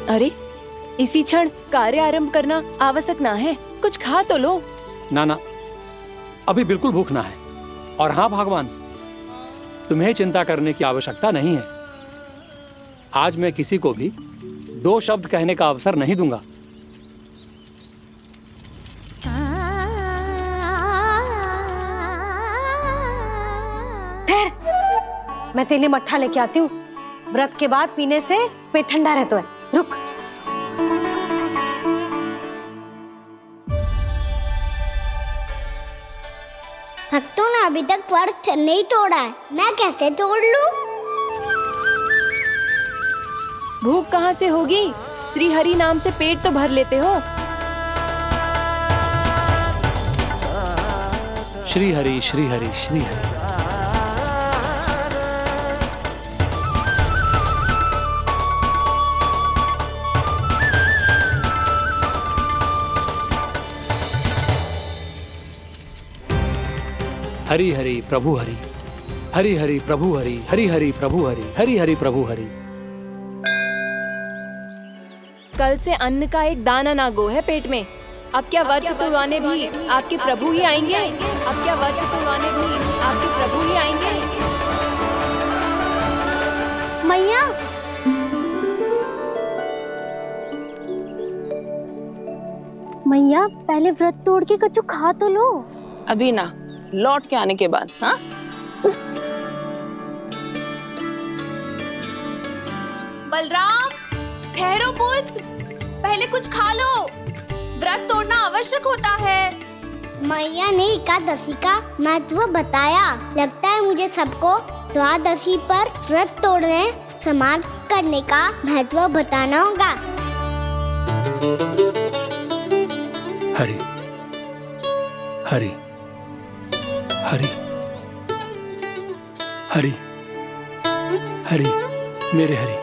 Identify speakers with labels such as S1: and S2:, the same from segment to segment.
S1: अरे, इसी क्षण कार्य आरंभ करना आवश्यक ना है। कुछ खा तो लो।
S2: ना ना, अभी बिल्कुल भूख ना है। और हाँ भगवान, तुम्हें चिंता करने की आवश्यकता नहीं है। आज मैं किसी को भी 2 शब्द कहने का अवसर नहीं दूंगा।
S3: मैं तेरे लिए मट्ठा लेके आती हूँ। व्रत के बाद पीने से पेट ठंडा रहता है। रुक।
S4: भक्तों ने अभी तक व्रत नहीं तोड़ा है, मैं कैसे तोड़ लूं?
S1: भूख कहाँ से होगी? श्री हरि नाम से पेट तो भर लेते हो।
S2: श्री हरि श्री हरि श्री हरि। हरि हरि प्रभु हरि, हरि हरि प्रभु हरि, हरि हरि प्रभु हरि, हरि हरि प्रभु हरि।
S1: कल से अन्न का एक दाना ना गो है पेट में। अब क्या व्रत तुड़वाने भी आपके प्रभु ही आएंगे? अब क्या व्रत तुड़वाने भी आपके प्रभु ही आएंगे?
S4: मैया, मैया पहले व्रत तोड़ के कछु खा तो लो।
S5: अभी ना, लौट के आने के बाद। हाँ,
S1: बलराम, ठहरो पुत्र, पहले कुछ खा लो। व्रत तोड़ना आवश्यक होता है।
S4: मैया ने एकादशी का महत्व बताया। लगता है मुझे सबको द्वादशी पर व्रत तोड़ने समाप्त करने का महत्व बताना होगा।
S2: हरि हरि हरि हरि हरि, मेरे हरि।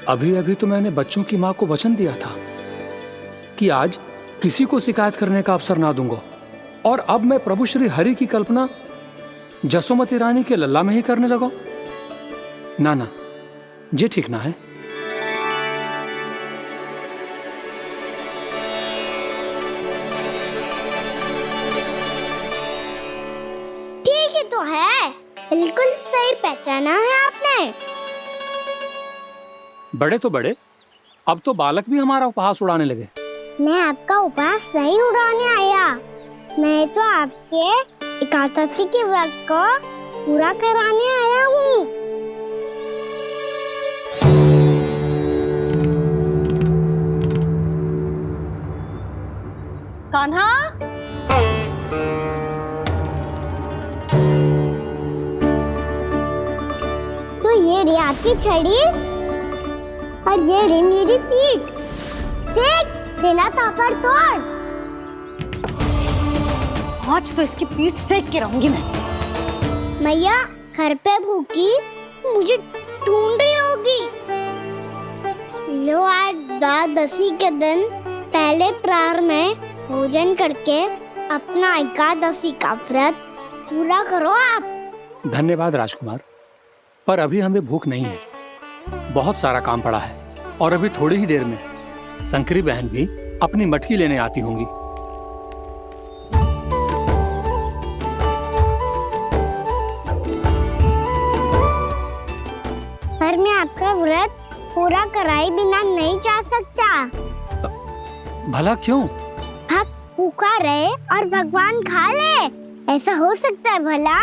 S2: अभी अभी तो मैंने बच्चों की माँ को वचन दिया था कि आज किसी को शिकायत करने का अवसर ना दूंगा, और अब मैं प्रभु श्री हरि की कल्पना जसोमती रानी के लल्ला में ही करने लगा। ना ना, ये ठीक ना है।
S4: ठीक है तो है, बिल्कुल सही पहचाना है आपने।
S2: बड़े तो बड़े, अब तो बालक भी हमारा उपहास उड़ाने लगे।
S4: मैं आपका उपहास नहीं उड़ाने आया, मैं तो आपके एकादशी के व्रत को पूरा कराने आया हूँ।
S3: कान्हा,
S4: तो ये रे आपकी छड़ी और ये रे मेरी पीठ। सेक देना तापर तोड़।
S3: आज तो इसकी पीठ सेक के रहूंगी मैं।
S4: मैया घर पे भूखी मुझे ढूंढ रही होगी। लो, आज द्वादशी के दिन पहले प्रहर में भोजन करके अपना एकादशी का व्रत पूरा करो आप।
S2: धन्यवाद राजकुमार, पर अभी हमें भूख नहीं है। बहुत सारा काम पड़ा है, और अभी थोड़ी ही देर में शंकरी बहन भी अपनी मटकी लेने आती होंगी।
S4: पर मैं आपका व्रत पूरा कराए बिना नहीं जा सकता।
S2: भला क्यों?
S4: भक्त भूखा रहे और भगवान खा ले, ऐसा हो सकता है भला?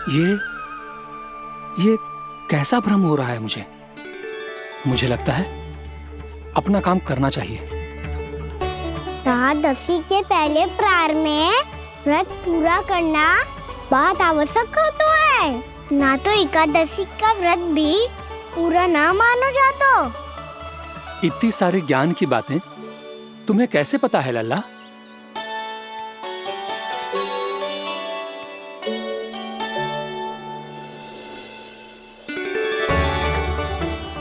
S4: ये कैसा भ्रम हो रहा है मुझे लगता है
S2: अपना काम करना चाहिए।
S4: एकादशी के पहले प्रार में व्रत पूरा करना बहुत आवश्यक होता है, ना तो एकादशी का व्रत भी पूरा ना मानो जातो।
S2: इतनी सारी ज्ञान की बातें तुम्हें कैसे पता है लल्ला?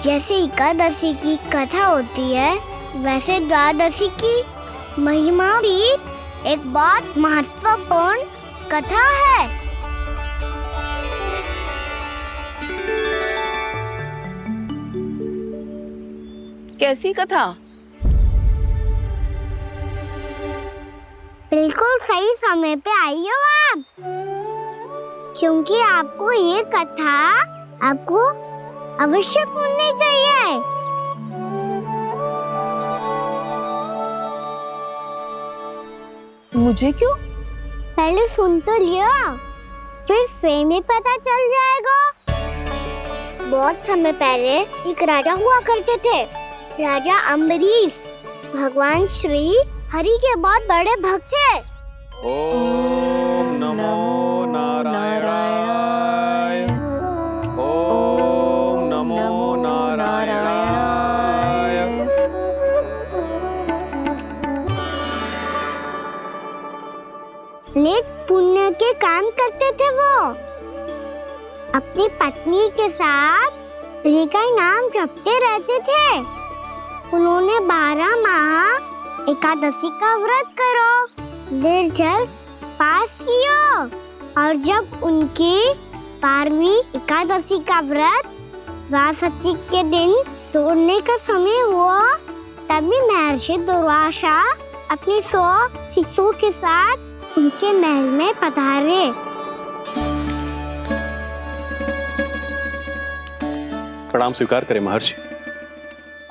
S4: जैसे एकादशी की कथा होती है, वैसे द्वादशी की महिमा भी एक बहुत महत्वपूर्ण कथा है।
S5: कैसी कथा?
S4: बिल्कुल सही समय पे आई हो आप, क्योंकि आपको ये कथा आपको अवश्य सुननी चाहिए।
S5: मुझे क्यों?
S4: पहले सुन तो लियो, फिर स्वयं ही पता चल जाएगा। बहुत समय पहले एक राजा हुआ करते थे, राजा अम्बरीश। भगवान श्री हरि के बहुत बड़े भक्त थे।
S6: ओम नमो नारायणाय। ओम नमो नारायणाय।
S4: नेक पुण्य के काम करते थे वो। अपनी पत्नी के साथ हरि का नाम जपते रहते थे। उन्होंने 12 माह एकादशी का व्रत करो, निर्जल पास किया, और जब उनकी 12वीं एकादशी का व्रत द्वादशी के दिन तोड़ने का समय हुआ, तभी महर्षि दुर्वासा अपनी 100 शिष्यों के साथ उनके महल में पधारे।
S6: प्रणाम स्वीकार करें महर्षि।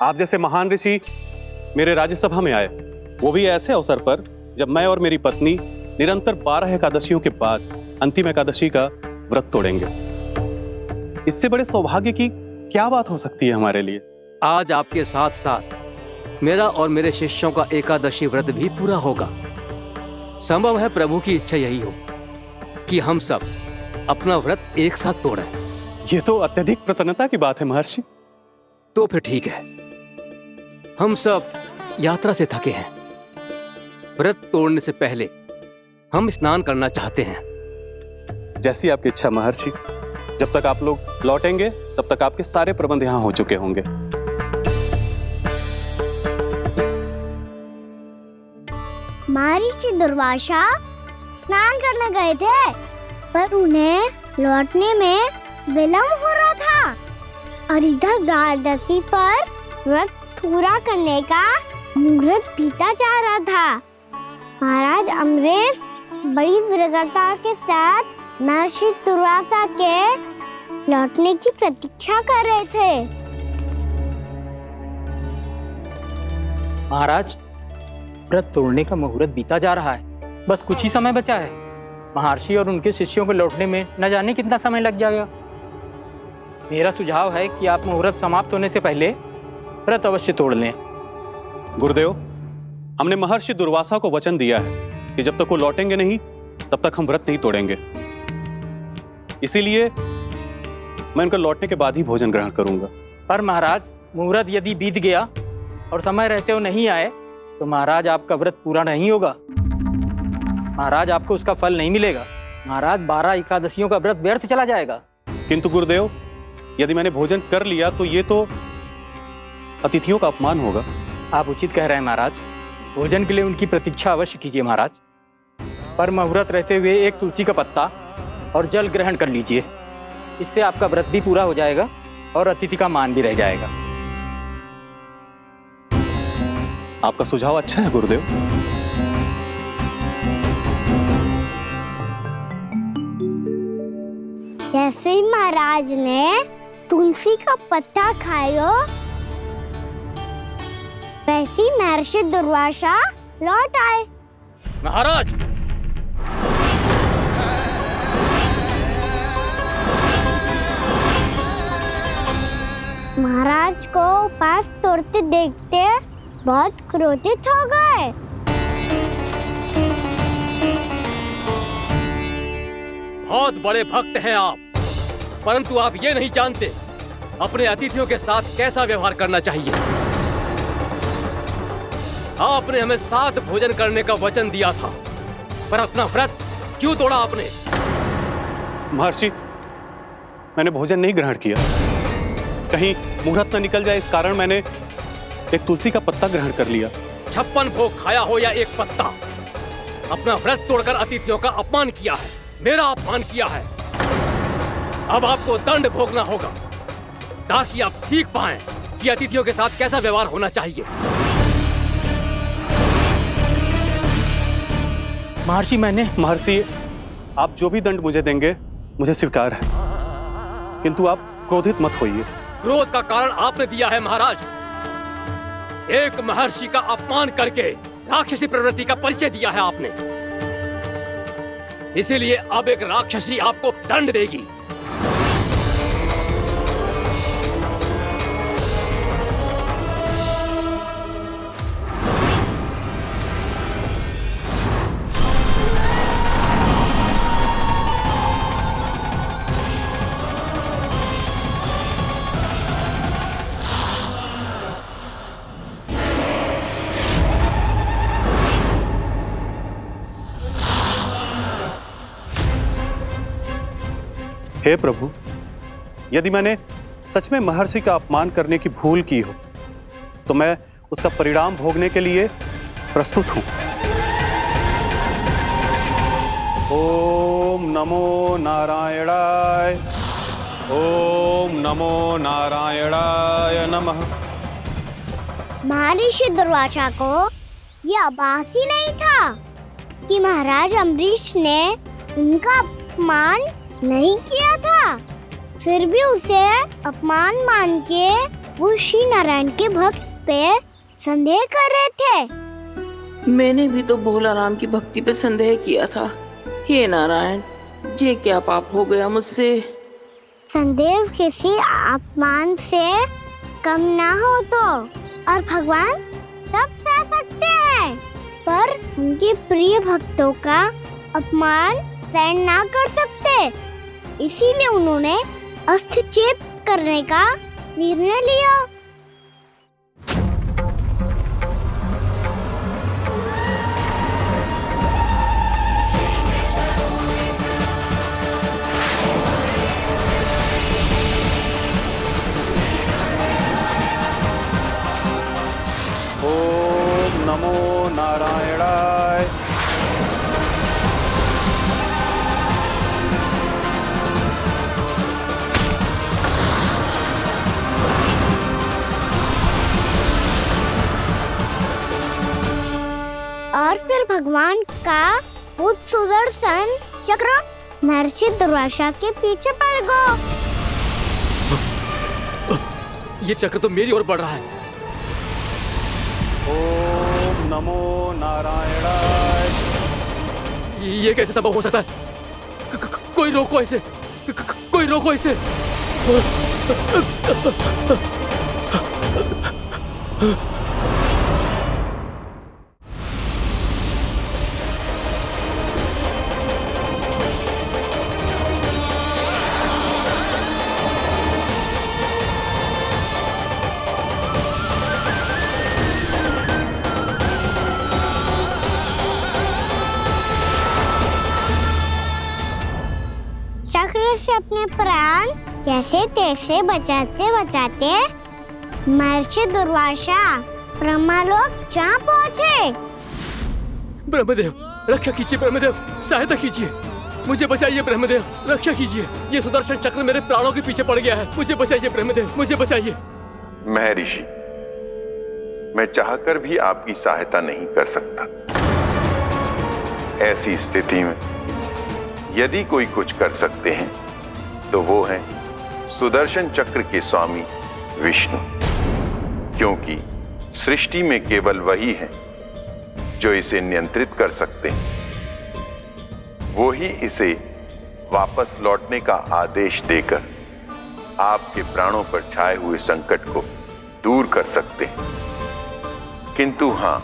S6: आप जैसे महान ऋषि मेरे राज्यसभा में आए, वो भी ऐसे अवसर पर जब मैं और मेरी पत्नी निरंतर 12 एकादशियों के बाद अंतिम एकादशी का व्रत तोड़ेंगे। इससे बड़े सौभाग्य की क्या बात हो सकती है हमारे लिए?
S7: आज आपके साथ साथ मेरा और मेरे शिष्यों का एकादशी व्रत भी पूरा होगा। संभव है प्रभु की इच्छा यही हो कि हम सब अपना व्रत एक साथ तोड़ें।
S6: ये तो अत्यधिक प्रसन्नता की बात है महर्षि।
S7: तो फिर ठीक है, हम सब यात्रा से थके हैं। व्रत तोड़ने से पहले हम स्नान करना चाहते हैं।
S6: जैसी आपकी इच्छा महर्षि। जब तक आप लोग लौटेंगे तब तक आपके सारे प्रबंध यहाँ हो चुके होंगे।
S4: महर्षि दुर्वासा स्नान करने गए थे, पर उन्हें लौटने में विलंब हो रहा था और इधर द्वादशी पर व्रत पूरा करने का मुहूर्त बीता जा रहा था। महाराज अम्बरीश बड़ी विरगता के साथ महर्षि दुर्वासा के लौटने की प्रतीक्षा कर रहे थे।
S8: महाराज, व्रत तोड़ने का मुहूर्त बीता जा रहा है। बस कुछ ही समय बचा है। महर्षि और उनके शिष्यों को लौटने में न जाने कितना समय लग जाएगा। मेरा सुझाव है कि आप मुहूर्त समाप्त होने से पहले व्रत अवश्य तोड़ लें।
S6: गुरुदेव, हमने महर्षि दुर्वासा को वचन दिया है कि जब तक वो लौटेंगे नहीं तब तक हम व्रत नहीं तोड़ेंगे। इसीलिए मैं उनका लौटने के बाद ही भोजन ग्रहण करूंगा।
S8: पर महाराज, मुहूर्त यदि बीत गया और समय रहते हो नहीं आए तो महाराज आपका व्रत पूरा नहीं होगा। महाराज, आपको उसका फल नहीं मिलेगा। महाराज, 12 एकादशियों का व्रत व्यर्थ चला जाएगा।
S6: किंतु गुरुदेव, यदि मैंने भोजन कर लिया तो ये तो अतिथियों का अपमान होगा।
S8: आप उचित कह रहे हैं महाराज। भोजन के लिए उनकी प्रतीक्षा अवश्य कीजिए महाराज। पर मुहूर्त रहते हुए एक तुलसी का पत्ता और जल ग्रहण कर लीजिए। इससे आपका व्रत भी पूरा हो जाएगा और अतिथि का मान भी रह जाएगा।
S6: आपका सुझाव अच्छा है गुरुदेव।
S4: जैसे ही महाराज ने तुलसी का पत्ता खायो, वैसे ही महर्षि दुर्वासा लौट आए।
S7: महाराज,
S4: महाराज को उपास तोड़ते देखते बहुत क्रोधित हो गए।
S7: बहुत बड़े भक्त हैं आप, परंतु आप ये नहीं जानते अपने अतिथियों के साथ कैसा व्यवहार करना चाहिए। आपने हमें साथ भोजन करने का वचन दिया था, पर अपना व्रत क्यों तोड़ा आपने?
S6: महर्षि, मैंने भोजन नहीं ग्रहण किया। कहीं मुहूर्त न निकल जाए इस कारण मैंने एक तुलसी का पत्ता ग्रहण कर लिया।
S7: 56 भोग खाया हो या एक पत्ता, अपना व्रत तोड़कर अतिथियों का अपमान किया है, मेरा अपमान किया है। अब आपको दंड भोगना होगा ताकि आप सीख पाएं कि अतिथियों के साथ कैसा व्यवहार होना चाहिए।
S6: महर्षि, आप जो भी दंड मुझे देंगे मुझे स्वीकार है, किंतु आप क्रोधित मत होइए।
S7: क्रोध का कारण आपने दिया है महाराज। एक महर्षि का अपमान करके राक्षसी प्रवृत्ति का परिचय दिया है आपने, इसीलिए अब एक राक्षसी आपको दंड देगी।
S6: हे प्रभु, यदि मैंने सच में महर्षि का अपमान करने की भूल की हो तो मैं उसका परिणाम भोगने के लिए प्रस्तुत हूं। ओम नमो नारायणाय, ओम नमो नारायणाय नमः।
S4: महर्षि दुर्वासा को यह आभास ही नहीं था कि महाराज अम्बरीश ने उनका अपमान नहीं किया था, फिर भी उसे अपमान मान के वो श्री नारायण के भक्त पे संदेह कर रहे थे।
S5: मैंने भी तो भोला राम की भक्ति पे संदेह किया था। हे नारायण, ये क्या पाप हो गया मुझसे?
S4: संदेह किसी अपमान से कम ना हो तो, और भगवान सब सह सकते हैं, पर उनके प्रिय भक्तों का अपमान सहन ना कर सकते, इसीलिए उन्होंने हस्तक्षेप करने का निर्णय लिया।
S6: ओम नमो नारायणाय।
S4: और फिर भगवान का वो सुदर्शन चक्र महर्षि दुर्वासा के पीछे पड़ गया।
S7: ये चक्र तो मेरी ओर बढ़ रहा है।
S6: ओम नमो नारायणाय।
S7: ये कैसे संभव हो सकता है? कोई रोको इसे, कोई रोको इसे।
S4: चक्र से अपने प्राण कैसे तैसे बचाते बचाते महर्षि दुर्वासा ब्रह्मलोक जा पहुंचे।
S7: ब्रह्मदेव, रक्षा कीजिए ब्रह्मदेव, सहायता कीजिए, मुझे बचाइए ब्रह्मदेव, रक्षा कीजिए। ये सुदर्शन चक्र मेरे प्राणों के पीछे पड़ गया है, मुझे बचाइए ब्रह्मदेव, मुझे बचाइए।
S9: महर्षि, मैं चाहकर भी आपकी सहायता नहीं कर सकता। ऐसी स्थिति में यदि कोई कुछ कर सकते हैं तो वो है सुदर्शन चक्र के स्वामी विष्णु, क्योंकि सृष्टि में केवल वही है जो इसे नियंत्रित कर सकते हैं। वो ही इसे वापस लौटने का आदेश देकर आपके प्राणों पर छाए हुए संकट को दूर कर सकते हैं। किंतु हां,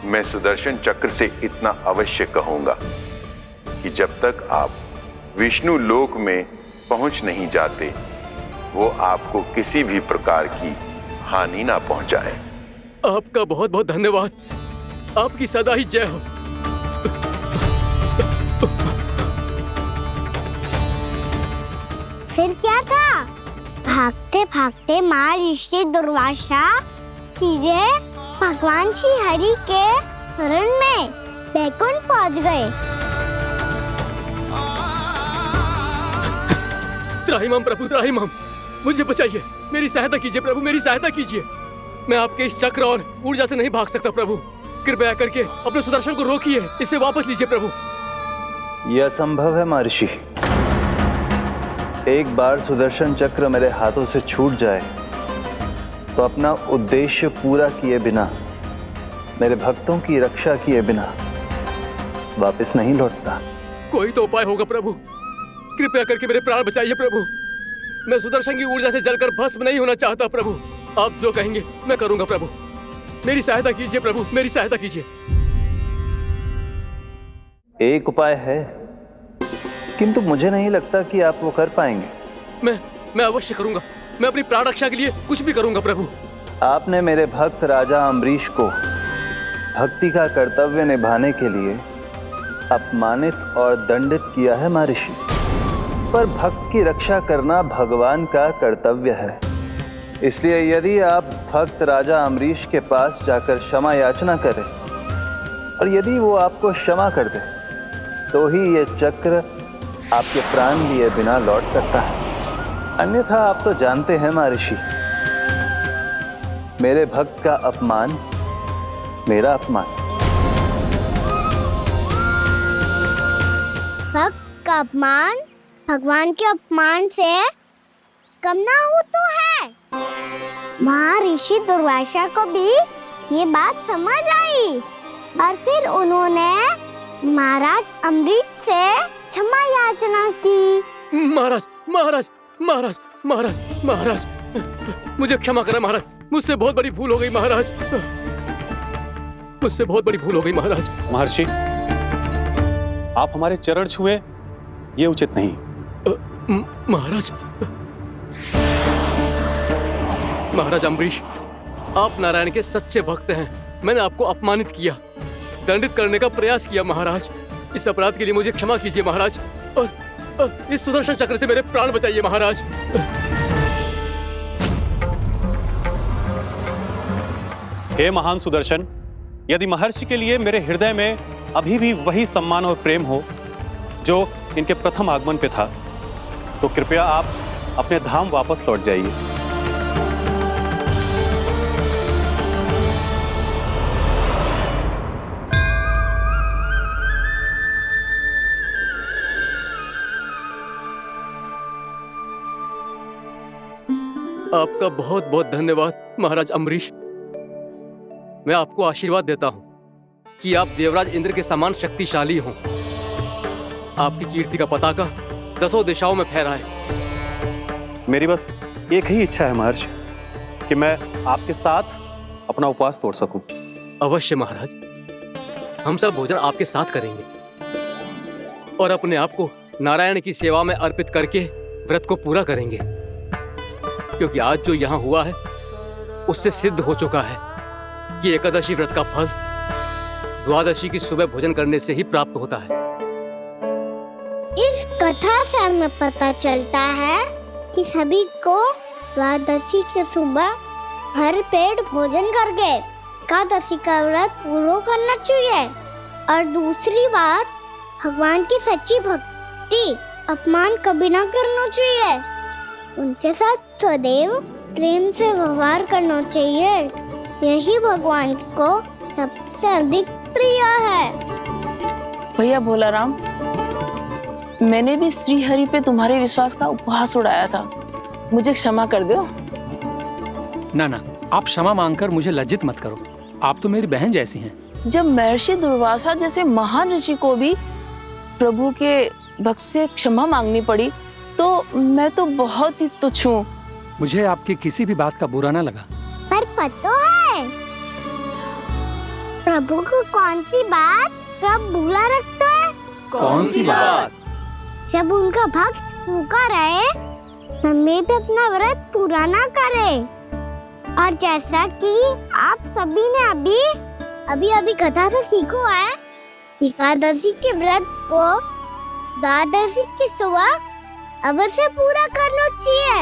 S9: मैं सुदर्शन चक्र से इतना अवश्य कहूंगा कि जब तक आप विष्णु लोक में पहुंच नहीं जाते, वो आपको किसी भी प्रकार की हानि ना पहुंचाए।
S7: आपका बहुत बहुत धन्यवाद। आपकी सदा ही जय हो।
S4: फिर क्या था? भागते भागते महर्षि दुर्वासा सीधे भगवान श्री हरि के शरण में बैकुंठ पहुंच गए।
S7: त्राहिमाम प्रभु, त्राहिमाम, मुझे बचाइए, मेरी सहायता कीजिए प्रभु, मेरी सहायता कीजिए। मैं आपके इस चक्र और ऊर्जा से नहीं भाग सकता प्रभु। कृपया करके अपने सुदर्शन को रोकिए, इसे वापस लीजिए प्रभु।
S10: यह असंभव है महर्षि। एक बार सुदर्शन चक्र मेरे हाथों से छूट जाए तो अपना उद्देश्य पूरा किए बिना, मेरे भक्तों की रक्षा किए बिना वापस नहीं लौटता।
S7: कोई तो उपाय होगा प्रभु, कृपया करके मेरे प्राण बचाइए प्रभु। मैं सुदर्शन की ऊर्जा से जलकर भस्म नहीं होना चाहता प्रभु। आप जो कहेंगे मैं करूंगा प्रभु। मेरी सहायता कीजिए प्रभु, मेरी सहायता कीजिए।
S10: एक उपाय है, किंतु मुझे नहीं लगता कि आप वो कर पाएंगे।
S7: मैं अवश्य करूंगा। मैं अपनी प्राण रक्षा के लिए कुछ भी करूंगा प्रभु।
S10: आपने मेरे भक्त राजा अम्बरीश को भक्ति का कर्तव्य निभाने के लिए अपमानित और दंडित किया है महर्षि, पर भक्त की रक्षा करना भगवान का कर्तव्य है। इसलिए यदि आप भक्त राजा अम्बरीश के पास जाकर क्षमा याचना करें और यदि वो आपको क्षमा कर दे, तो ही ये चक्र आपके प्राण लिए बिना लौट सकता है। अन्यथा आप तो जानते हैं महर्षि, मेरे भक्त का अपमान मेरा अपमान।
S4: भक्त का अपमान भगवान के अपमान से कम ना हो तो है। महर्षि दुर्वासा को भी ये बात समझ आई और फिर उन्होंने महाराज अम्बरीश से क्षमा याचना की।
S7: महाराज महाराज महाराज महाराज महाराज, मुझे क्षमा करें महाराज, मुझसे बहुत बड़ी भूल हो गई महाराज, मुझसे बहुत बड़ी भूल हो गई महाराज।
S6: महर्षि, आप हमारे चरण छुए ये उचित नहीं।
S7: महाराज, महाराज अम्बरीश, आप नारायण के सच्चे भक्त हैं। मैंने आपको अपमानित किया, दंडित करने का प्रयास किया महाराज। इस अपराध के लिए मुझे क्षमा कीजिए महाराज, और इस सुदर्शन चक्र से मेरे प्राण बचाइए महाराज।
S6: हे महान सुदर्शन, यदि महर्षि के लिए मेरे हृदय में अभी भी वही सम्मान और प्रेम हो जो इनके प्रथम आगमन पे था, तो कृपया आप अपने धाम वापस लौट जाइए।
S7: आपका बहुत बहुत धन्यवाद महाराज अम्बरीश। मैं आपको आशीर्वाद देता हूं कि आप देवराज इंद्र के समान शक्तिशाली हों। आपकी कीर्ति का पताका 10 दिशाओं में फहराए।
S6: मेरी बस एक ही इच्छा है महर्षि, कि मैं आपके साथ अपना उपवास तोड़ सकूं।
S7: अवश्य महाराज, हम सब भोजन आपके साथ करेंगे और अपने आप को नारायण की सेवा में अर्पित करके व्रत को पूरा करेंगे, क्योंकि आज जो यहाँ हुआ है उससे सिद्ध हो चुका है कि एकादशी व्रत का फल द्वादशी की सुबह भोजन करने से ही प्राप्त होता है।
S4: इस कथा से हमें पता चलता है कि सभी को द्वादशी के सुबह भर पेट भोजन करके एकादशी का व्रत पूरा करना चाहिए। और दूसरी बात, भगवान की सच्ची भक्ति अपमान कभी ना करना चाहिए। उनके साथ सदैव प्रेम से व्यवहार करना चाहिए। यही भगवान को सबसे अधिक प्रिय है।
S11: भैया भोलाराम, मैंने भी श्री हरि पे तुम्हारे विश्वास का उपहास उड़ाया था, मुझे क्षमा कर दो।
S2: ना ना, आप क्षमा मांगकर मुझे लज्जित मत करो, आप तो मेरी बहन जैसी हैं।
S11: जब महर्षि दुर्वासा जैसे महान ऋषि को भी प्रभु के भक्त से क्षमा मांगनी पड़ी, मैं तो बहुत ही तुच्छ हूँ।
S2: मुझे आपकी किसी भी बात का बुरा ना लगा।
S4: पर पता है प्रभु को कौन सी बात कब बुरा रखता है?
S7: कौन सी बात?
S4: जब उनका भक्त भूखा रहे, समय पे अपना व्रत पूरा ना करे। और जैसा कि आप सभी ने अभी कथा से सीखो है, एकादशी के व्रत को द्वादशी के सुबह अवश्य पूरा करना चाहिए।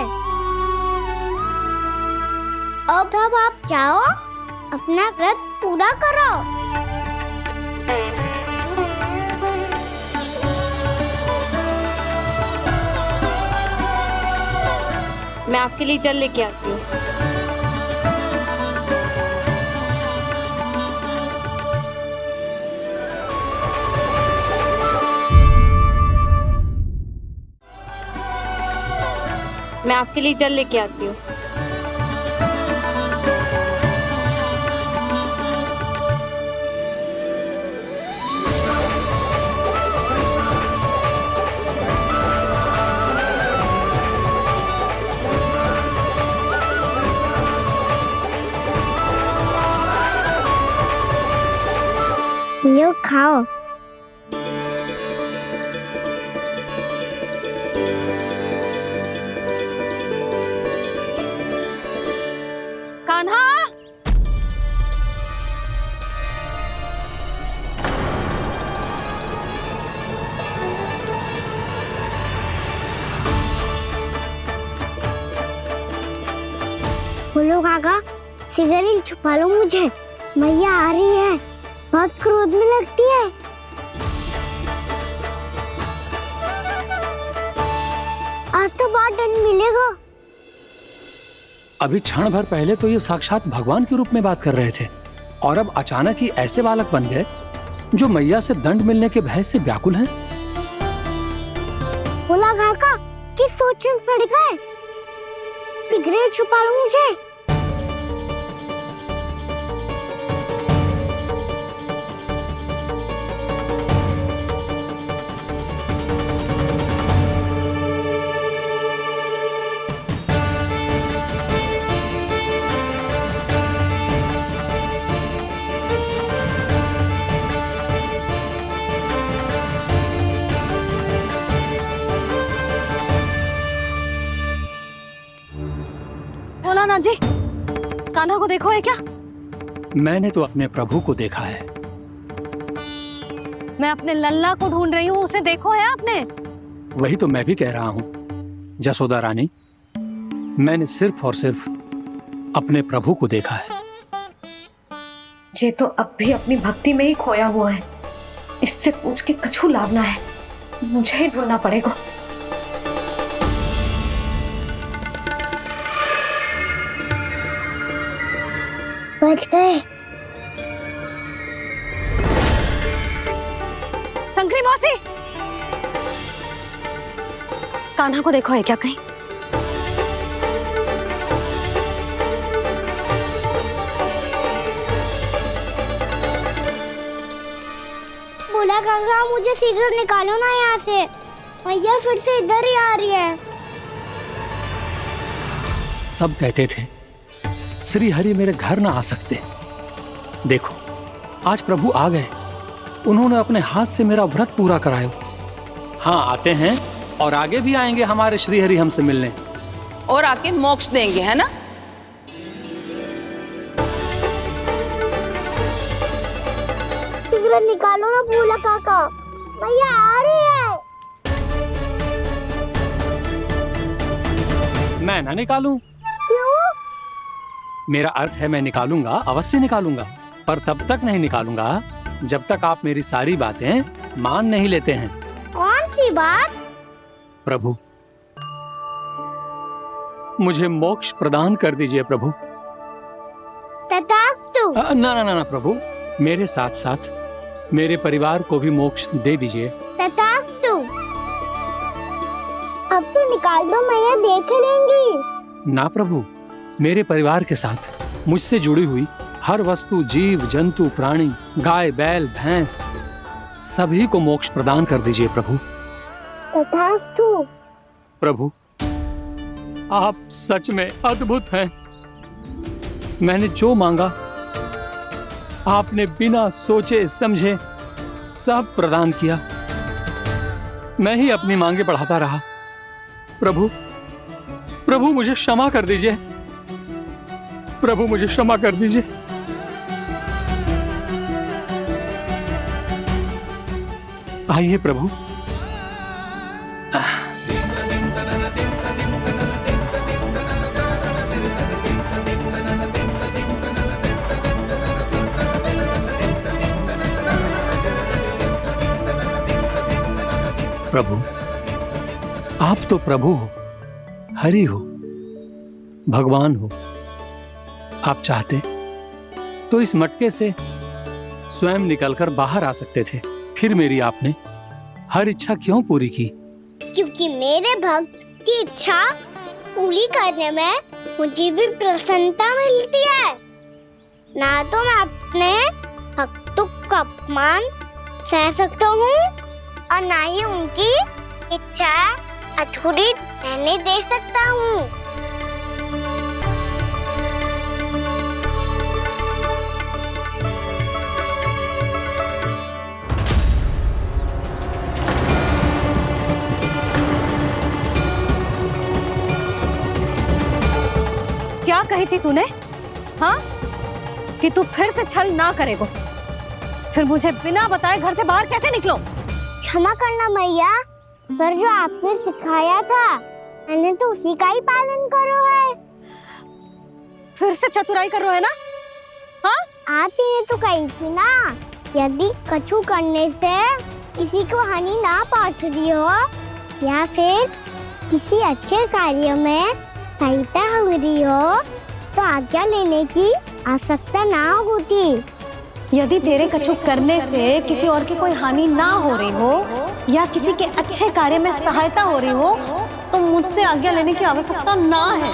S4: अब आप चाहो अपना व्रत पूरा करो।
S1: मैं आपके लिए जल लेके आती हूँ। मैं आपके लिए जल लेके आती हूँ।
S4: लो खाओ।
S3: कान्हा,
S4: बोलो काका, सिगरेट छुपा लो मुझे, मैया आ रही है, बहुत क्रोध में लगती है। आज तो बहुत दंड मिलेगा।
S2: अभी क्षण भर पहले तो ये साक्षात भगवान के रूप में बात कर रहे थे, और अब अचानक ही ऐसे बालक बन गए जो मैया से दंड मिलने के भय से व्याकुल हैं।
S4: बोला काका, किस सोच में पड़ गए? सिगरेट छुपा लो मुझे।
S3: बोला ना जी, कान्हा को देखो है क्या?
S2: मैंने तो अपने प्रभु को देखा है।
S3: मैं अपने लल्ला को ढूंढ रही हूँ, उसे देखो है आपने?
S2: वही तो मैं भी कह रहा हूँ जसोदा रानी, मैंने सिर्फ और सिर्फ अपने प्रभु को देखा है।
S3: ये तो अब भी अपनी भक्ति में ही खोया हुआ है, इससे पूछ के कछु लाभ ना है, मुझे ही ढूंढना पड़ेगा।
S4: बच गए।
S3: संकरी मौसी, कान्हा को देखो है क्या कहीं?
S4: बोला काका, मुझे सिगरेट निकालो ना यहाँ से, भैया फिर से इधर ही आ रही है।
S2: सब कहते थे श्री हरि मेरे घर ना आ सकते। देखो आज प्रभु आ गए, उन्होंने अपने हाथ से मेरा व्रत पूरा कराया। हाँ, आते हैं और आगे भी आएंगे हमारे श्री हरि हमसे मिलने,
S11: और आके मोक्ष देंगे, है ना?
S4: सिगरेट निकालो ना बोला काका, भैया आ रही है।
S2: मैं ना निकालूं?
S4: क्यों?
S2: मेरा अर्थ है मैं निकालूंगा, अवश्य निकालूंगा, पर तब तक नहीं निकालूंगा जब तक आप मेरी सारी बातें मान नहीं लेते हैं।
S4: कौन सी बात?
S2: प्रभु, मुझे मोक्ष प्रदान कर दीजिए प्रभु।
S4: तथास्तु।
S2: ना ना ना ना प्रभु, मेरे साथ साथ मेरे परिवार को भी मोक्ष दे दीजिए।
S4: तथास्तु। अब तो निकाल दो, मैया देख लेंगी।
S2: ना प्रभु, मेरे परिवार के साथ मुझसे जुड़ी हुई हर वस्तु, जीव जंतु, प्राणी, गाय बैल भैंस, सभी को मोक्ष प्रदान कर दीजिए प्रभु।
S4: तथास्तु।
S2: प्रभु, आप सच में अद्भुत हैं। मैंने जो मांगा आपने बिना सोचे समझे सब प्रदान किया। मैं ही अपनी मांगे बढ़ाता रहा। प्रभु, प्रभु मुझे क्षमा कर दीजिए। प्रभु मुझे क्षमा कर दीजिए। आइए प्रभु। प्रभु, आप तो प्रभु हो, हरि हो, भगवान हो। आप चाहते तो इस मटके से स्वयं निकलकर बाहर आ सकते थे, फिर मेरी आपने हर इच्छा क्यों पूरी की?
S4: क्योंकि मेरे भक्त की इच्छा पूरी करने में मुझे भी प्रसन्नता मिलती है। ना तो मैं अपने भक्तों का अपमान सह सकता हूँ और ना ही उनकी इच्छा अधूरी रहने दे सकता हूँ।
S3: क्या कही थी तूने? हाँ, कि तू फिर से छल ना करेगा। फिर मुझे बिना बताए घर से बाहर कैसे निकलो?
S4: क्षमा करना मैया, पर जो आपने सिखाया था मैंने तो उसी का ही पालन करो है।
S3: फिर से चतुराई कर रहे हो है ना? हाँ,
S4: आप ही ने तो कही थी ना, यदि कछु करने से किसी को हानि ना पहुंच रही हो या फिर किसी अच्छे कार्य में सहायता हो रही हो तो आज्ञा लेने की आवश्यकता ना होती।
S3: यदि तेरे कछु करने से किसी और की कोई हानि ना हो रही हो या किसी के अच्छे कार्य में सहायता हो रही हो तो मुझसे आज्ञा लेने की आवश्यकता ना है।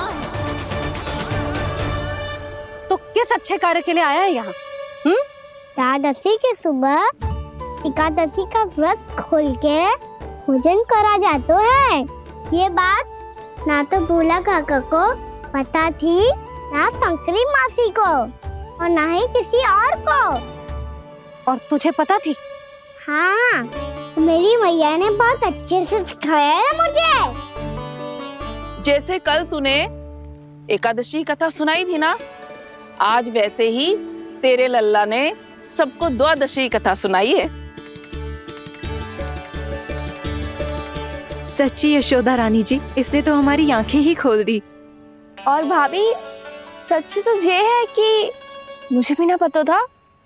S3: तो किस अच्छे कार्य के लिए आया है यहाँ?
S4: एकादशी के सुबह एकादशी का व्रत खोल के भोजन करा जाता है। ये बात ना तो भोला काका को पता थी, ना शंकरी मासी को और ना ही किसी और को।
S3: और तुझे पता थी?
S4: हाँ, मेरी मैया ने बहुत अच्छे से सिखाया है मुझे।
S11: जैसे कल तूने एकादशी कथा सुनाई थी ना, आज वैसे ही तेरे लल्ला ने सबको द्वादशी कथा सुनाई है।
S1: सच्ची यशोदा रानी जी, इसने तो हमारी आंखें ही खोल दी।
S12: और भाभी, सच तो ये है कि मुझे भी ना पता था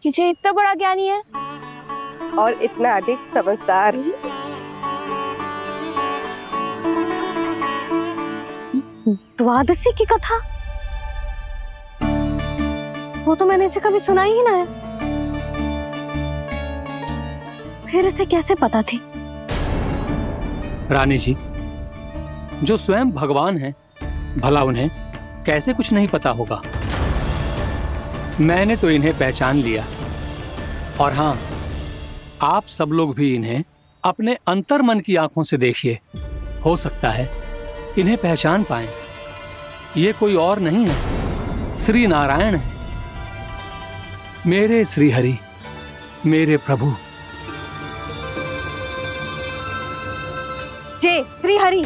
S12: कि ये इतना बड़ा ज्ञानी है
S13: और इतना अधिक समझदार।
S3: द्वादशी की कथा? वो तो मैंने इसे कभी सुना ही ना है। फिर इसे कैसे पता थी?
S2: रानी जी, जो स्वयं भगवान हैं, भला उन्हें कैसे कुछ नहीं पता होगा? मैंने तो इन्हें पहचान लिया। और हाँ, आप सब लोग भी इन्हें अपने अंतर्मन की आंखों से देखिए, हो सकता है इन्हें पहचान पाएं। ये कोई और नहीं है, श्री नारायण है, मेरे श्री हरि, मेरे प्रभु।
S3: जय श्री हरि।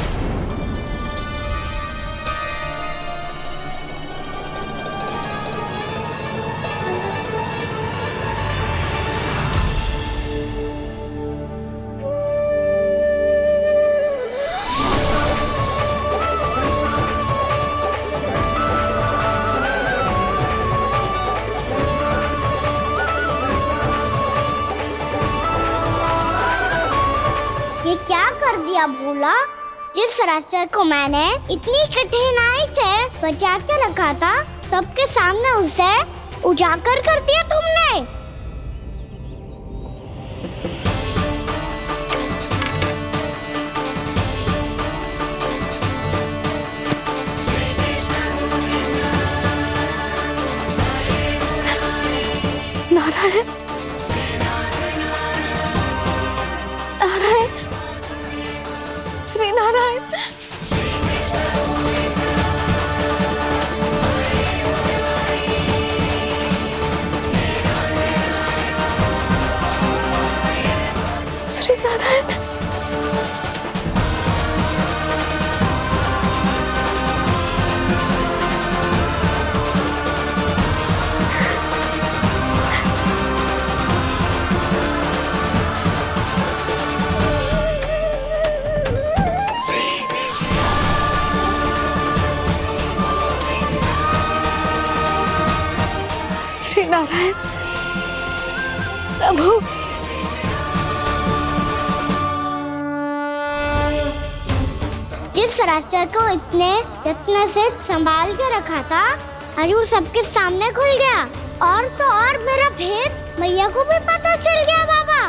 S4: ये क्या कर दिया भोला? जिस रास्ते को मैंने इतनी कठिनाई से बचा के रखा था, सबके सामने उसे उजागर कर दिया तुमने।
S3: नारायण, नारायण, श्री नारायण, श्री नारायण प्रभु।
S4: जिस रास्ते को इतने यत्न से संभाल के रखा था आज वो सबके सामने खुल गया। और तो और मेरा भेद मैया को भी पता चल गया बाबा।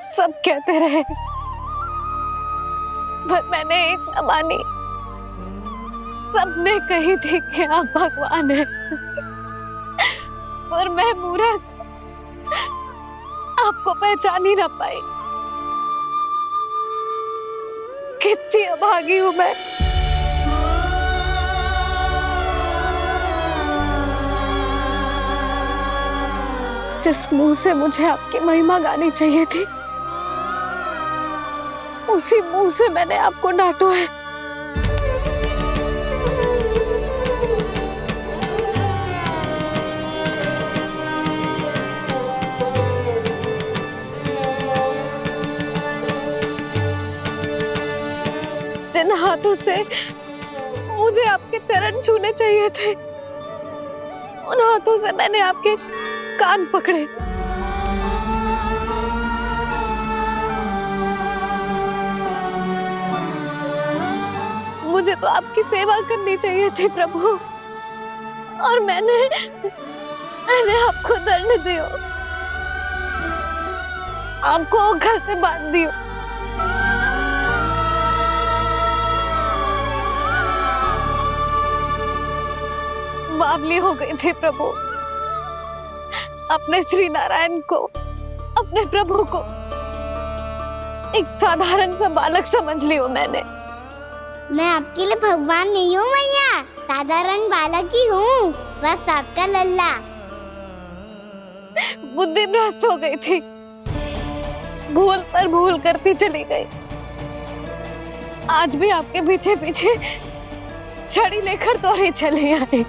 S3: सब कहते रहे पर मैंने एक न मानी। सबने कही थी कि आप भगवान हैं पर मैं मूर्ख आपको पहचान ही ना पाई। कितनी अभागी हूं मैं। जिस मुंह से मुझे आपकी महिमा गानी चाहिए थी उसी मुंह से मैंने आपको डांटा है। जिन हाथों से मुझे आपके चरण छूने चाहिए थे उन हाथों से मैंने आपके कान पकड़े। मुझे तो आपकी सेवा करनी चाहिए थी प्रभु और मैंने आपको दंड दियो, आपको घर से बांध दियो। बावली हो गई थी प्रभु। अपने श्री नारायण को, अपने प्रभु को एक साधारण सा बालक समझ लियो मैंने।
S4: मैं आपके लिए भगवान नहीं हूँ मैया, साधारण बालक ही हूँ, बस आपका लल्ला।
S3: बुद्धि भ्रष्ट हो गई थी, भूल पर भूल करती चली गई। आज भी आपके पीछे पीछे छड़ी लेकर दौड़े चले आए।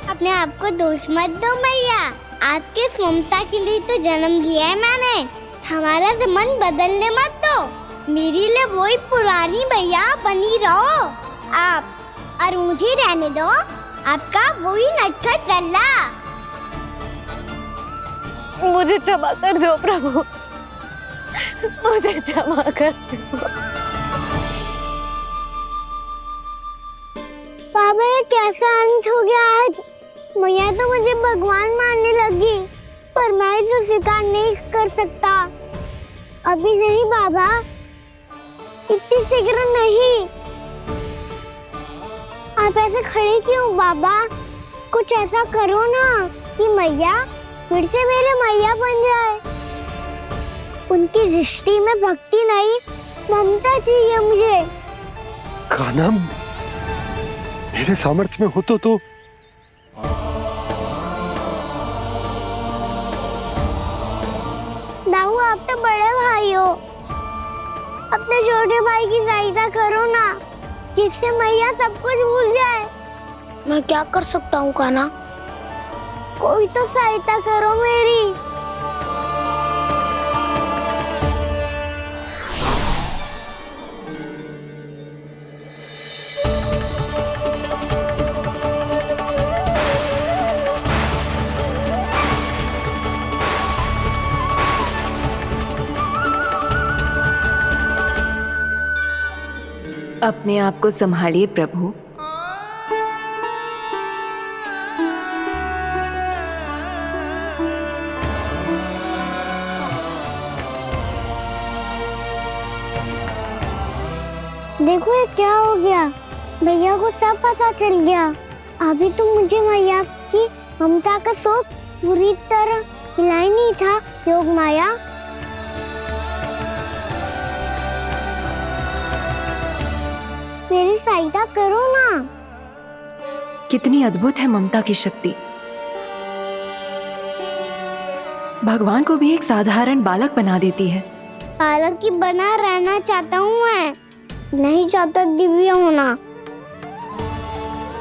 S4: अपने आप को दोष मत दो मैया, आपके इस ममता के लिए तो जन्म लिया है मैंने। हमारा मन बदलने मत दो, मेरे लिए वही पुरानी मैया बनी रहो आप, और मुझे रहने दो आपका वही नटखट लल्ला।
S3: मुझे क्षमा कर दो प्रभु, मुझे क्षमा कर दो।
S4: बाबा ये कैसा अंत हो गया आज? मैया तो मुझे भगवान मानने लगी, पर मैं इसे स्वीकार नहीं कर सकता। अभी नहीं बाबा, इतनी शीघ्र नहीं। आप ऐसे खड़े क्यों बाबा? कुछ ऐसा करो ना कि मैया फिर से मेरे मैया बन जाए। उनकी दृष्टि में भक्ति नहीं, ममता चाहिए मुझे।
S14: कान्हा, मेरे सामर्थ्य में हो तो
S4: दाऊ, आप तो बड़े भाई हो, अपने छोटे भाई की सहायता करो ना, जिससे मैया सब कुछ भूल जाए।
S12: मैं क्या कर सकता हूँ कान्हा?
S4: कोई तो सहायता करो मेरी।
S1: अपने आप को संभालिए प्रभु।
S4: देखो ये क्या हो गया, भैया को सब पता चल गया। अभी तो मुझे मैया की ममता का शौक पूरी तरह मिला ही नहीं था। योग माया, मेरी सहायता करो ना।
S1: कितनी अद्भुत है ममता की शक्ति। भगवान को भी एक साधारण बालक बना देती है।
S4: बालक की बना रहना चाहता हूँ मैं, नहीं चाहता दिव्य होना,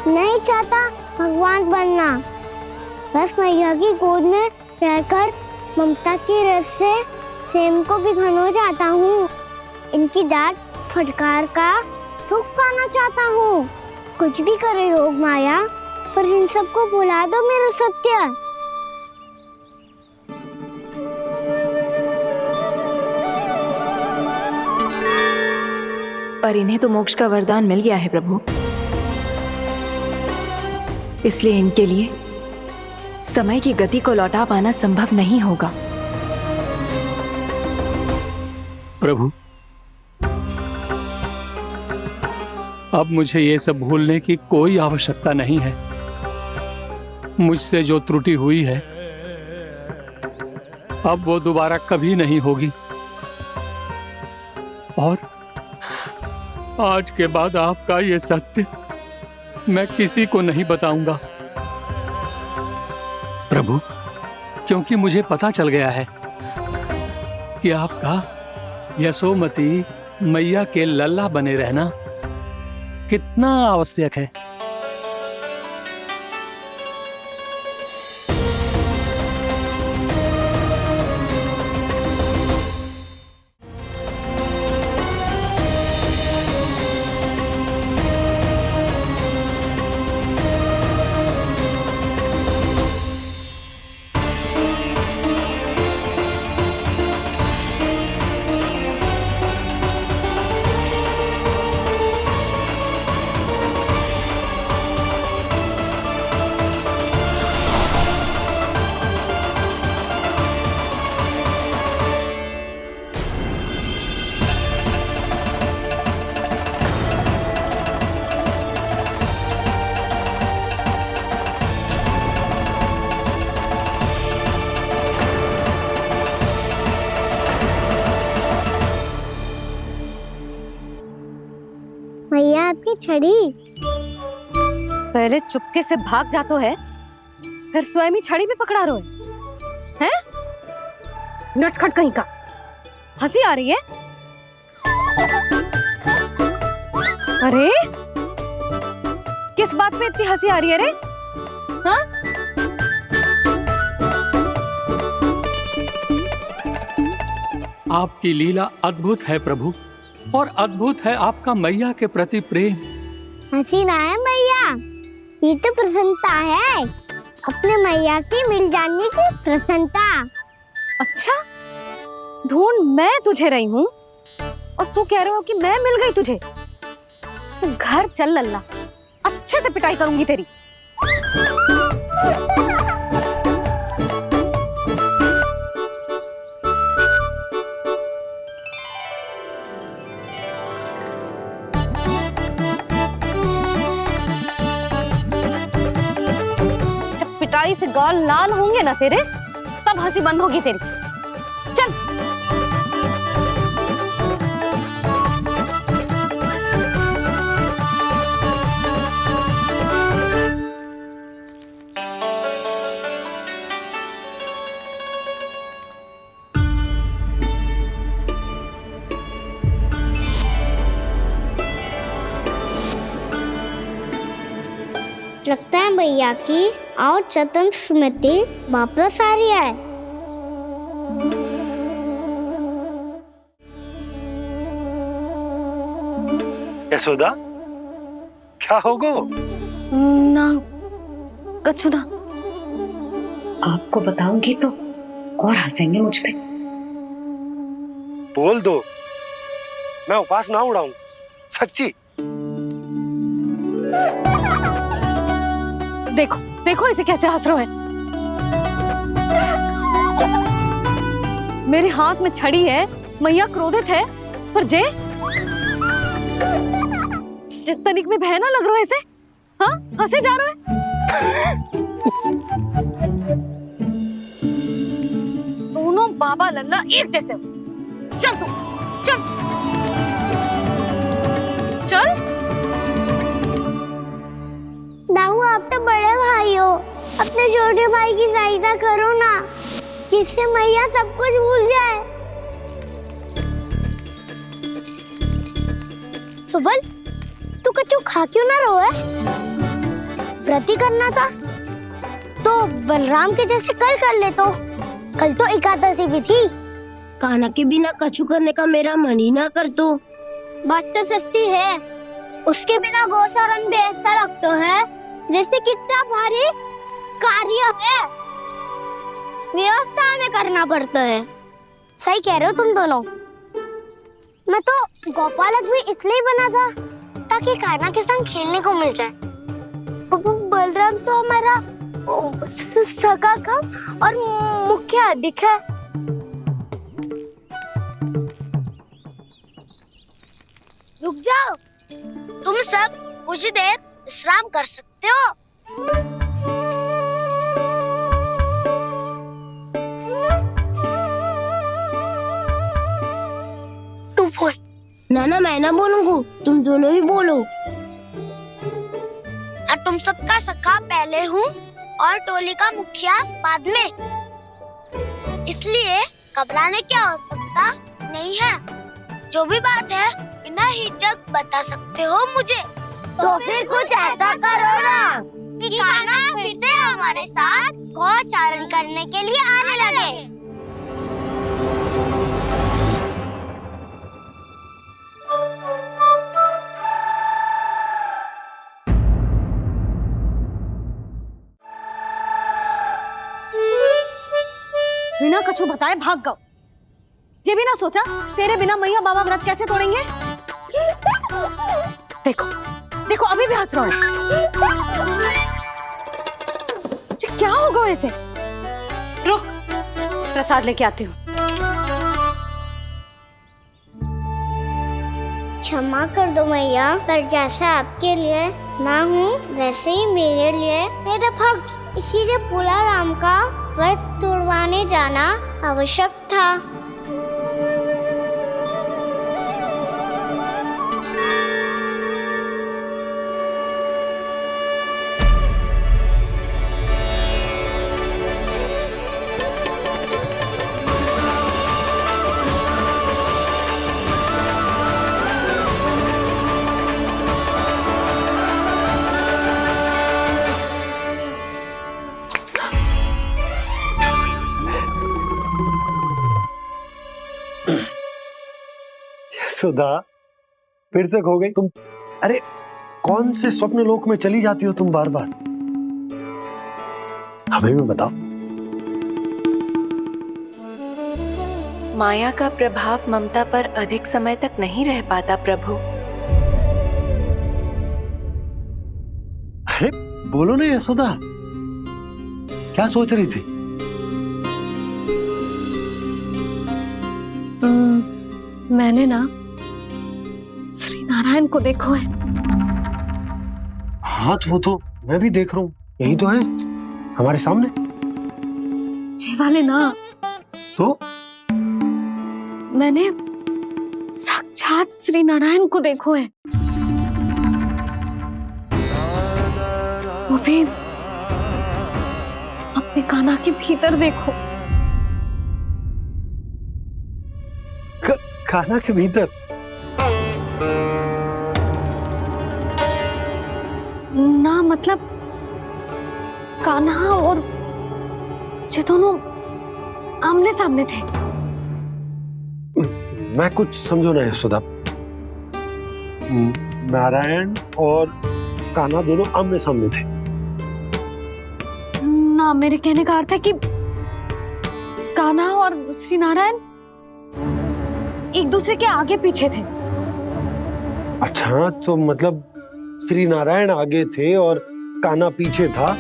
S4: नहीं चाहता भगवान बनना। बस मैया की गोद में रहकर ममता की रस से सेम को भिगोना चाहता हूँ। इनकी डांट फटकार का सुख पाना चाहता हूँ। कुछ भी करे योग माया, पर इन सबको भुला दो मेरा सत्य।
S1: पर इन्हें तो मोक्ष का वरदान मिल गया है प्रभु, इसलिए इनके लिए समय की गति को लौटा पाना संभव नहीं होगा।
S2: प्रभु, अब मुझे ये सब भूलने की कोई आवश्यकता नहीं है। मुझसे जो त्रुटि हुई है अब वो दोबारा कभी नहीं होगी, और आज के बाद आपका ये सत्य मैं किसी को नहीं बताऊंगा प्रभु, क्योंकि मुझे पता चल गया है कि आपका यशोमती मैया के लल्ला बने रहना कितना आवश्यक है।
S4: भैया आपकी छड़ी।
S3: पहले चुपके से भाग जातो है, फिर स्वयं ही छड़ी में पकड़ा रोए हैं? नटखट कहीं का। हंसी आ रही है? अरे किस बात पे इतनी हंसी आ रही है रे? हाँ?
S2: आपकी लीला अद्भुत है प्रभु, और अद्भुत है आपका मैया के प्रति प्रेम।
S4: हंसी ना है मैया, ये तो प्रसन्नता है, अपने मैया से मिल जाने की प्रसन्नता।
S3: अच्छा, ढूंढ मैं तुझे रही हूँ और तू कह रहे हो कि मैं मिल गई तुझे? तो घर चल लल्ला, अच्छे से पिटाई करूंगी तेरी। पिटाई से गाल लाल होंगे ना तेरे, तब हंसी बंद होगी तेरी। चल।
S4: लगता है भैया की और चतन स्मृति वापस आ रही है।
S14: यशोदा, क्या हो गो?
S3: ना कछु ना।
S15: आपको बताऊंगी तो और हंसेंगे मुझ पे।
S14: बोल दो, मैं उपवास ना उड़ाऊं, सच्ची।
S3: देखो देखो इसे कैसे हंस रहा है। मेरे हाथ में छड़ी है, मैया क्रोधित है, पर जे तनिक में बहना लग रहा है इसे। हाँ, हंसे जा रहा है। दोनों बाबा लल्ला एक जैसे हो। चल तू, चल चल।
S4: दाऊ, आप तो बड़े भाई हो, अपने छोटे भाई की सहायता करो ना, जिससे मैया सब कुछ भूल जाए। सुबल, तू कछु खा क्यों ना रहो है? व्रत ही करना था तो बलराम के जैसे कल कर ले। तो कल तो एकादशी भी थी।
S16: खाना के बिना कछु करने का मेरा मन ही ना कर। तो
S4: बात तो सच्ची है, उसके बिना गोचरण भी ऐसा लगता है जैसे कितना भारी कार्य है, व्यवस्था में करना पड़ता है। सही कह रहे हो तुम दोनों। मैं तो गोपालक भी इसलिए बना था ताकि कान्हा के संग खेलने को मिल जाए। बलराम तो हमारा सगा काम और मुख्य अधिक है। रुक जाओ, तुम सब कुछ देर विश्राम कर सकते हो। तू बोल। ना मैं ना बोलूंगा, तुम दोनों ही बोलो। और तुम सबका सखा पहले हूँ और टोली का मुखिया बाद में, इसलिए घबराने की आवश्यकता नहीं है। जो भी बात है बिना हिचक बता सकते हो मुझे। तो फिर कुछ ऐसा करो ना कि कान्हा फिर से हमारे साथ गोचारण करने के लिए आने लगे।
S3: बिना कछु बताए भाग गओ। ये भी ना सोचा तेरे बिना मैया बाबा व्रत कैसे तोड़ेंगे। देखो देखो अभी भी हंस रहा है। क्या होगा वैसे? रुक, प्रसाद लेके आती हूँ।
S4: क्षमा कर दो मैया, पर जैसा आपके लिए ना हूँ वैसे ही मेरे लिए मेरा भक्त, इसीलिए भोला राम का व्रत तोड़वाने जाना आवश्यक था।
S14: सुधा, फिर से खो गई तुम। अरे कौन से स्वप्न लोक में चली जाती हो तुम बार बार? हमें भी बताओ।
S1: माया का प्रभाव ममता पर अधिक समय तक नहीं रह पाता प्रभु।
S14: अरे बोलो ना यशोदा, क्या सोच रही थी?
S3: मैंने ना श्री नारायण को देखो है।
S14: हाँ तो वो तो मैं भी देख रहा हूँ, यही तो है हमारे सामने।
S3: ये वाले ना
S14: तो
S3: मैंने साक्षात श्री नारायण को देखो है, वो भी अपने कान्हा के भीतर देखो।
S14: कान्हा के भीतर?
S3: ना मतलब कान्हा और ये दोनों आमने सामने थे।
S14: मैं कुछ समझो ना यशोदा। नारायण और कान्हा दोनों आमने सामने थे?
S3: ना, मेरे कहने का अर्थ है कि कान्हा और श्री नारायण एक दूसरे के आगे पीछे थे।
S14: अच्छा, तो मतलब श्री नारायण आगे थे और कान्हा पीछे था।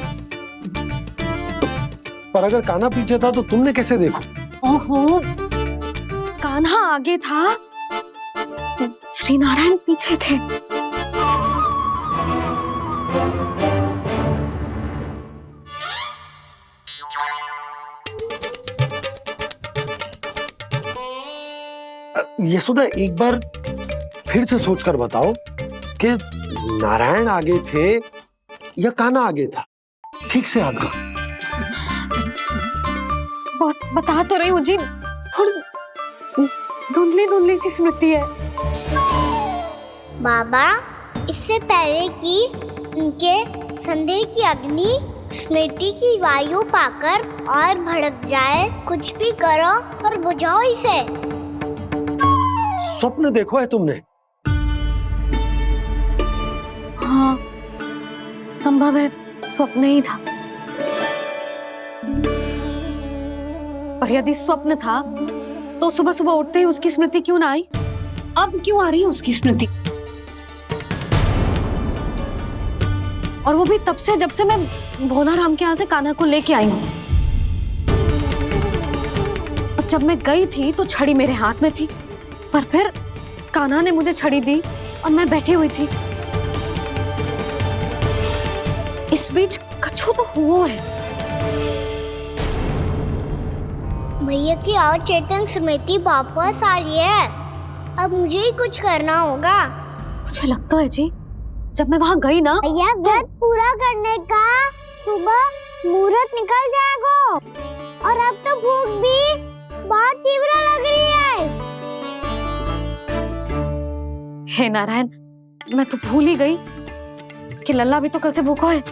S14: पर अगर कान्हा पीछे था तो तुमने कैसे देखो?
S3: ओहो, कान्हा आगे था, श्री नारायण पीछे थे।
S14: यशोदा, एक बार फिर से सोचकर बताओ कि नारायण आगे थे या कान्हा आगे था? ठीक से याद करो।
S3: बहुत बता तो रही हूँ जी, थोड़ी धुंधली धुंधली सी स्मृति है।
S4: बाबा, इससे पहले कि उनके संदेह की अग्नि स्मृति की वायु पाकर और भड़क जाए, कुछ भी करो और बुझाओ इसे।
S14: स्वप्न देखो है तुमने?
S3: संभव है स्वप्न ही था। पर यदि स्वप्न था तो सुबह सुबह उठते ही उसकी स्मृति क्यों ना आई? अब क्यों आ रही है उसकी स्मृति? और वो भी तब से जब से मैं भोलाराम के यहाँ से कान्हा को लेके आई हूँ। और जब मैं गई थी तो छड़ी मेरे हाथ में थी, पर फिर कान्हा ने मुझे छड़ी दी और मैं बैठी हुई थी। इस बीच कछु तो हुआ है।
S4: भैया की अचेतन स्मृति वापस आ रही है। अब मुझे ही कुछ करना होगा।
S3: मुझे लगता है जी, जब मैं वहाँ गई ना,
S4: भैया व्रत पूरा करने का सुबह मुहूर्त निकल जाएगा और अब तो भूख भी बहुत तीव्र लग रही है।
S3: हे नारायण, मैं तो भूल ही गई कि लल्ला भी तो कल से भूखा है।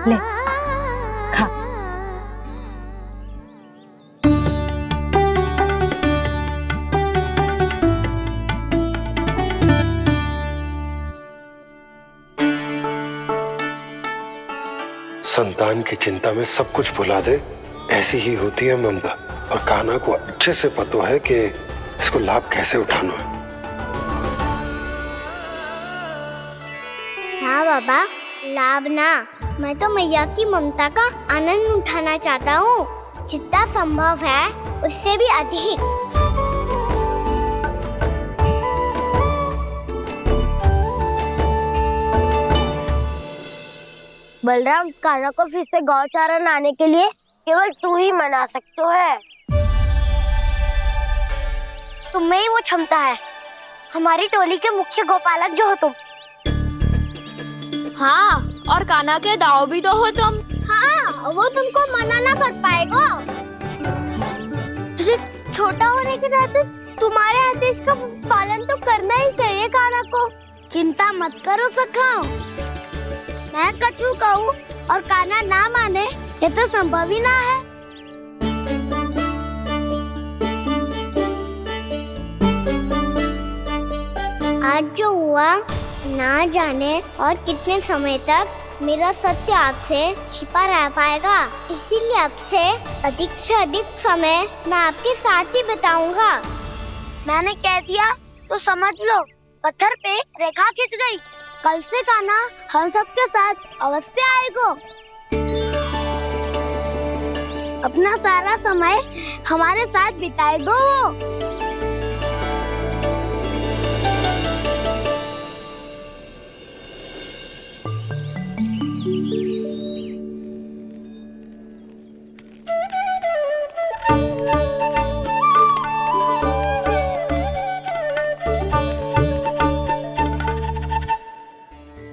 S3: ले खा।
S14: संतान की चिंता में सब कुछ भुला दे, ऐसी ही होती है ममता। और कान्हा को अच्छे से पता है कि इसको लाभ कैसे उठाना है।
S4: हाँ बाबा, लाभ ना, मैं तो मैया की ममता का आनंद उठाना चाहता हूँ, जितना संभव है उससे भी अधिक। बलराम, कान्हा को फिर से गौचारण आने के लिए केवल तू ही मना सकते है। तुम्हें ही वो क्षमता है, हमारी टोली के मुख्य गोपालक जो हो तुम।
S12: हाँ, और कान्हा के दाव भी तो हो तुम।
S4: हाँ, वो तुमको मना ना कर पाएगा। छोटा होने के नाते तुम्हारे आदेश का पालन तो करना ही चाहिए कान्हा को। चिंता मत करो सखा, मैं कछु कहूँ और कान्हा ना माने, ये तो संभव ही ना है। आज जो हुआ ना जाने और कितने समय तक मेरा सत्य आपसे छिपा रह पाएगा, इसीलिए आपसे अधिक से अधिक समय मैं आपके साथ ही बिताऊंगा। मैंने कह दिया तो समझ लो, पत्थर पे रेखा खींच गई। कल से कान्हा हम सबके साथ अवश्य आएगा। अपना सारा समय हमारे साथ बिताएगा वो।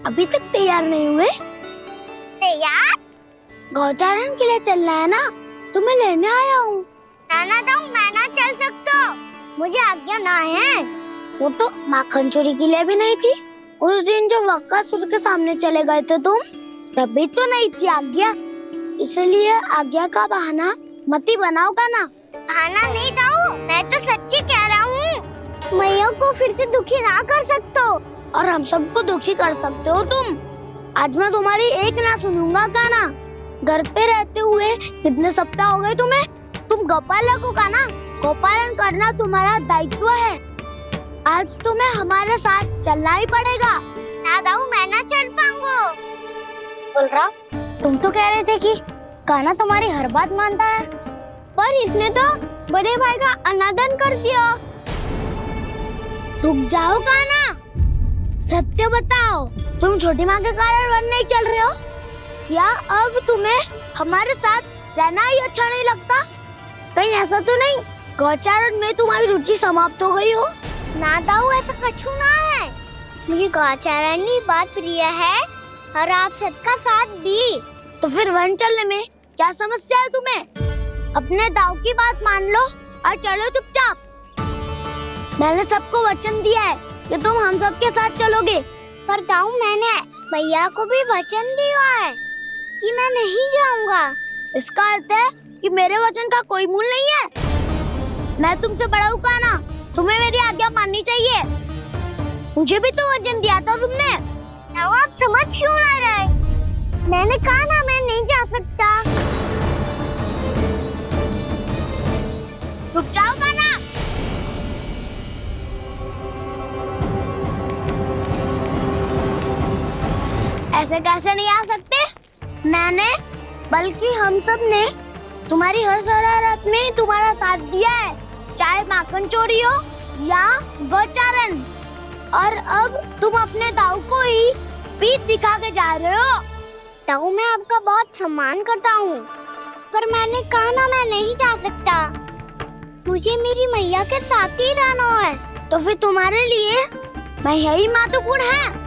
S4: अभी तक तैयार नहीं हुए? तैयार? गौचारण के लिए चलना है ना, तो मैं लेने आया हूँ। नाना तो मैं ना चल सकता, मुझे आज्ञा ना है। वो तो माखन चोरी के लिए भी नहीं थी। उस दिन जो वक्कासुर के सामने चले गए थे तुम, तभी तो नहीं थी आज्ञा। इसलिए आज्ञा का बहाना मत ही बनाओ ना। बहाना नहीं दाऊ, मैं तो सच्ची कह रहा हूँ। मैया को फिर से दुखी ना कर सकते हो और हम सबको दुखी कर सकते हो तुम। आज मैं तुम्हारी एक ना सुनूंगा कान्हा। घर पे रहते हुए कितने सप्ताह हो गए तुम्हें? तुम गोपालक हो कान्हा, गोपालन करना तुम्हारा दायित्व है। आज तुम्हें हमारे साथ चलना ही पड़ेगा। ना दाऊ, मैं ना चल पाऊंगा। बलराम, तुम तो कह रहे थे कि कान्हा तुम्हारी हर बात मानता है, पर इसने तो बड़े भाई का अनादर कर दिया। रुक जाओ कान्हा, सत्य बताओ, तुम छोटी माँ के कारण वन नहीं चल रहे हो या अब तुम्हें हमारे साथ रहना ही अच्छा नहीं लगता? कहीं ऐसा तो नहीं गौचारण में तुम्हारी रुचि समाप्त हो गई हो? ना दाऊ, ऐसा कछु ना है। मुझे गौचारण ही बात प्रिय है और आप सबका साथ भी। तो फिर वन चलने में क्या समस्या है तुम्हें? अपने दाऊ की बात मान लो और चलो चुपचाप। मैंने सबको वचन दिया है कि तुम हम सबके साथ चलोगे। पर दाऊ, मैंने भैया को भी वचन दिया है कि मैं नहीं जाऊंगा।
S12: इसका अर्थ है कि मेरे वचन का कोई मूल नहीं है। मैं तुमसे बड़ा हूँ कान्हा, तुम्हें मेरी आज्ञा माननी चाहिए। मुझे भी तो वचन दिया था तुमने।
S4: अब आप समझ क्यों आ रहे? मैंने कहा ना मैं नहीं जा सकता।
S12: रुक जाओ कान्हा। ऐसे कैसे नहीं आ सकते? मैंने बल्कि हम सब ने तुम्हारी हर शरारत में तुम्हारा साथ दिया है, चाहे माखन चोरी हो या गोचारण। और अब तुम अपने दाऊ को ही पीठ दिखा के जा रहे हो।
S4: ताऊ मैं आपका बहुत सम्मान करता हूँ, पर मैंने कहा ना मैं नहीं जा सकता। मुझे मेरी मैया के साथ ही रहना है।
S12: तो फिर तुम्हारे लिए मैं यही महत्वपूर्ण है।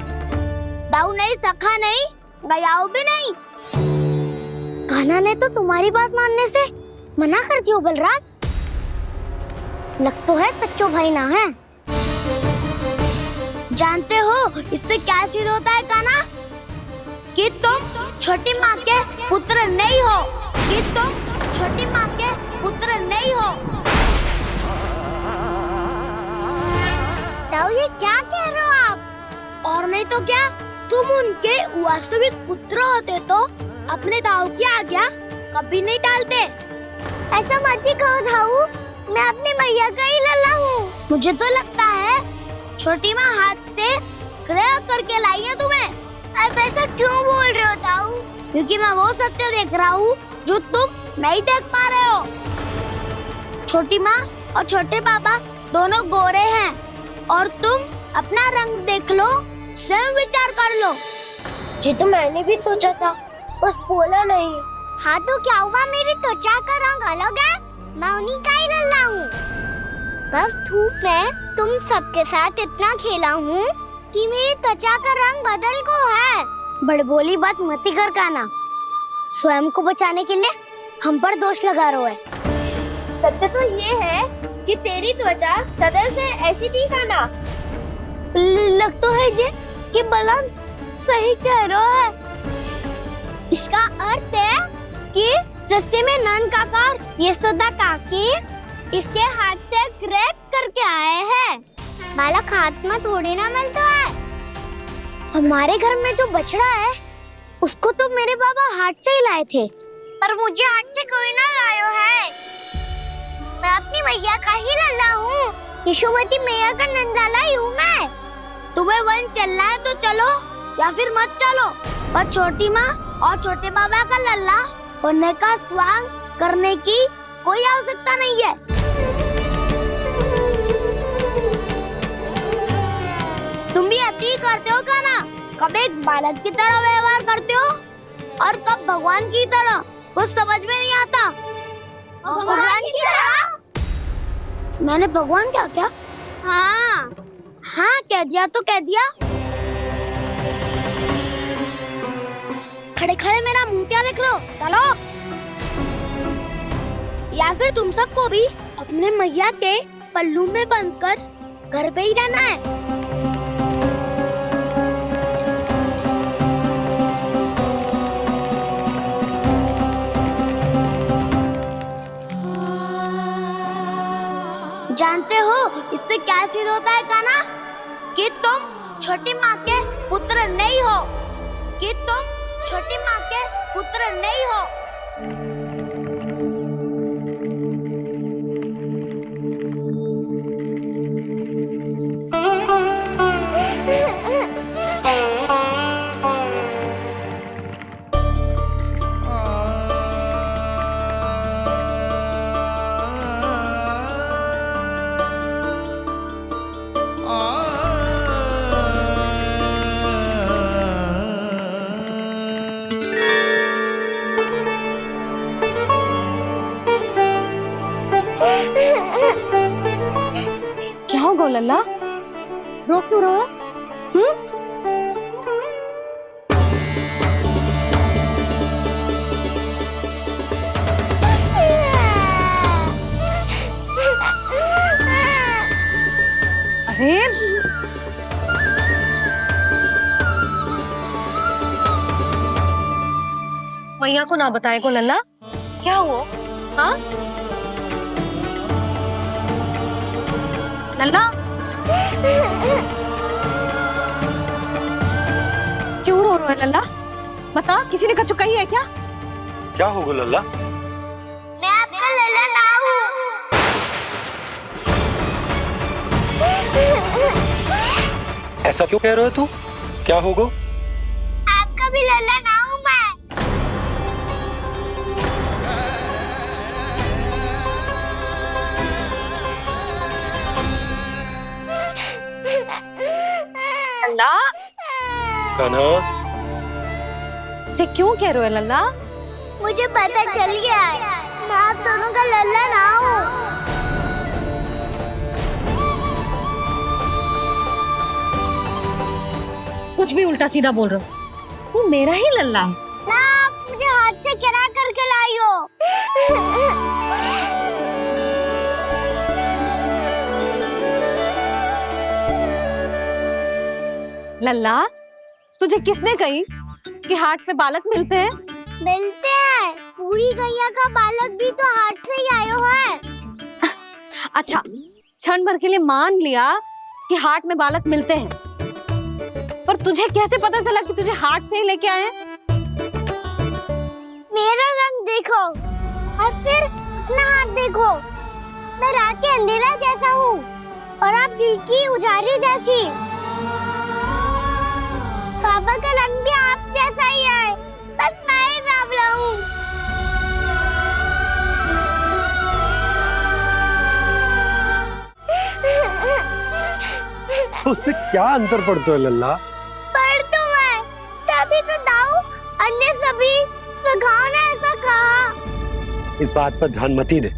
S12: दाऊ नहीं, सखा नहीं, गयाऊ भी नहीं।
S4: कान्हा ने तो तुम्हारी बात मानने से मना कर दिया बलराम। लग तो है सच्चो भाई ना है।
S12: जानते हो इससे क्या सिद्ध होता है कान्हा? कि तुम छोटी माँ के पुत्र नहीं हो, कि तुम छोटी माँ के पुत्र नहीं हो।
S4: ताऊ ये क्या कह रहे हो आप?
S12: और नहीं तो क्या, तुम उनके वास्तविक पुत्र होते तो अपने दाऊ की आज्ञा कभी नहीं टालते।
S4: ऐसा मत ही कहो दाऊ, मैं अपनी मैया का ही लल्ला हूँ।
S12: मुझे तो लगता है छोटी माँ हाथ से ग्रह करके लाई है तुम्हें।
S4: आप ऐसा क्यों बोल रहे हो ताऊ?
S12: क्योंकि मैं वो सत्य देख रहा हूँ जो तुम नहीं देख पा रहे हो। छोटी माँ और छोटे पापा दोनों गोरे हैं और तुम अपना रंग देख लो, स्वयं विचार कर लो।
S4: जी तो मैंने भी सोचा था, बस बोला नहीं। हाँ तो क्या हुआ, मेरी त्वचा का रंग अलग है, मैं उन्हीं का ही लल्ला हूँ। बस धूप में तुम सबके साथ इतना खेला हूँ कि मेरी त्वचा का रंग बदल को है।
S12: बड़बोली बात मत ही कर कान्हा। स्वयं को बचाने के लिए हम पर दोष लगा रहे है।
S4: सत्य तो ये है कि तेरी त्वचा सदैव से ऐसी थी कान्हा।
S12: लग तो है ये कि बलराम सही कह रहा है।
S4: इसका अर्थ है कि सस्य में नन काका यशोदा काकी इसके हाथ से ग्रेट करके आए हैं। बालक हाथ में थोड़ी ना मिलता है।
S12: हमारे घर में जो बछड़ा है उसको तो मेरे बाबा हाथ से ही लाए थे।
S4: पर मुझे हाथ से कोई ना लायो है। मैं अपनी मैया का ही लल्ला हूँ, यशोमती मैया का नंदाला ही हूँ मैं।
S12: तुम्हें वन चलना है तो चलो या फिर मत चलो, पर छोटी माँ और छोटे बाबा का लल्ला बनने का स्वांग करने की कोई आवश्यकता नहीं है। तुम भी अति करते हो कान्हा, कब एक बालक की तरह व्यवहार करते हो और कब भगवान की तरह, कुछ समझ में नहीं आता।
S4: भगवान की तरह?
S12: मैंने भगवान क्या क्या? हाँ कह दिया तो कह दिया। खड़े खड़े मेरा मुंह क्या देख रहे हो? चलो। या फिर तुम सबको भी अपने मैया के पल्लू में बंधकर घर पे ही रहना है। जानते हो इससे क्या सिद्ध होता है कान्हा? कि तुम छोटी माँ के पुत्र नहीं हो, कि तुम छोटी माँ के पुत्र नहीं हो।
S3: क्या होगा लल्ला? रो क्यों रहे हो? अरे
S15: मैया को ना बताए को लल्ला, क्या हुआ? हाँ लल्ला, क्यों रो रहा है लल्ला? बता, किसी ने कछु कही है क्या?
S14: क्या होगा लल्ला?
S12: मैं आपका लल्ला ना हूँ।
S14: ऐसा क्यों कह रहे हो तू? क्या होगा?
S12: आपका भी लल्ला ना हूँ मैं।
S15: लल्ला,
S14: कान्हा,
S3: जी क्यों कह रहे हो लल्ला?
S12: मुझे पता चल गया है, मैं आप दोनों का लल्ला ना हूँ।
S3: कुछ भी उल्टा सीधा बोल रहे हो, वो मेरा ही लल्ला है।
S12: ना, आप मुझे हाथ से गिरा करके लाई हो।
S3: लल्ला, तुझे किसने कही कि हाट में बालक मिलते हैं?
S12: मिलते हैं, पूरी गैया का बालक भी तो हाट से ही आयो है।
S3: अच्छा, क्षण भर के लिए मान लिया कि हाट में बालक मिलते हैं, पर तुझे कैसे पता चला कि तुझे हाट से ही लेके आए हैं?
S12: मेरा रंग देखो और फिर अपना हाथ देखो। मैं रात के अंधेरा जैसा हूँ और आप दिल की उजाली जैसी। बाबा का रंग भी आप जैसा ही है, बस मैं ही बावला हूँ।
S14: उससे क्या अंतर पड़ता है लल्ला?
S12: पर तो मैं तभी तो दाऊ अन्य सभी सखाओ ने ऐसा कहा।
S14: इस बात पर ध्यान मत ही दे।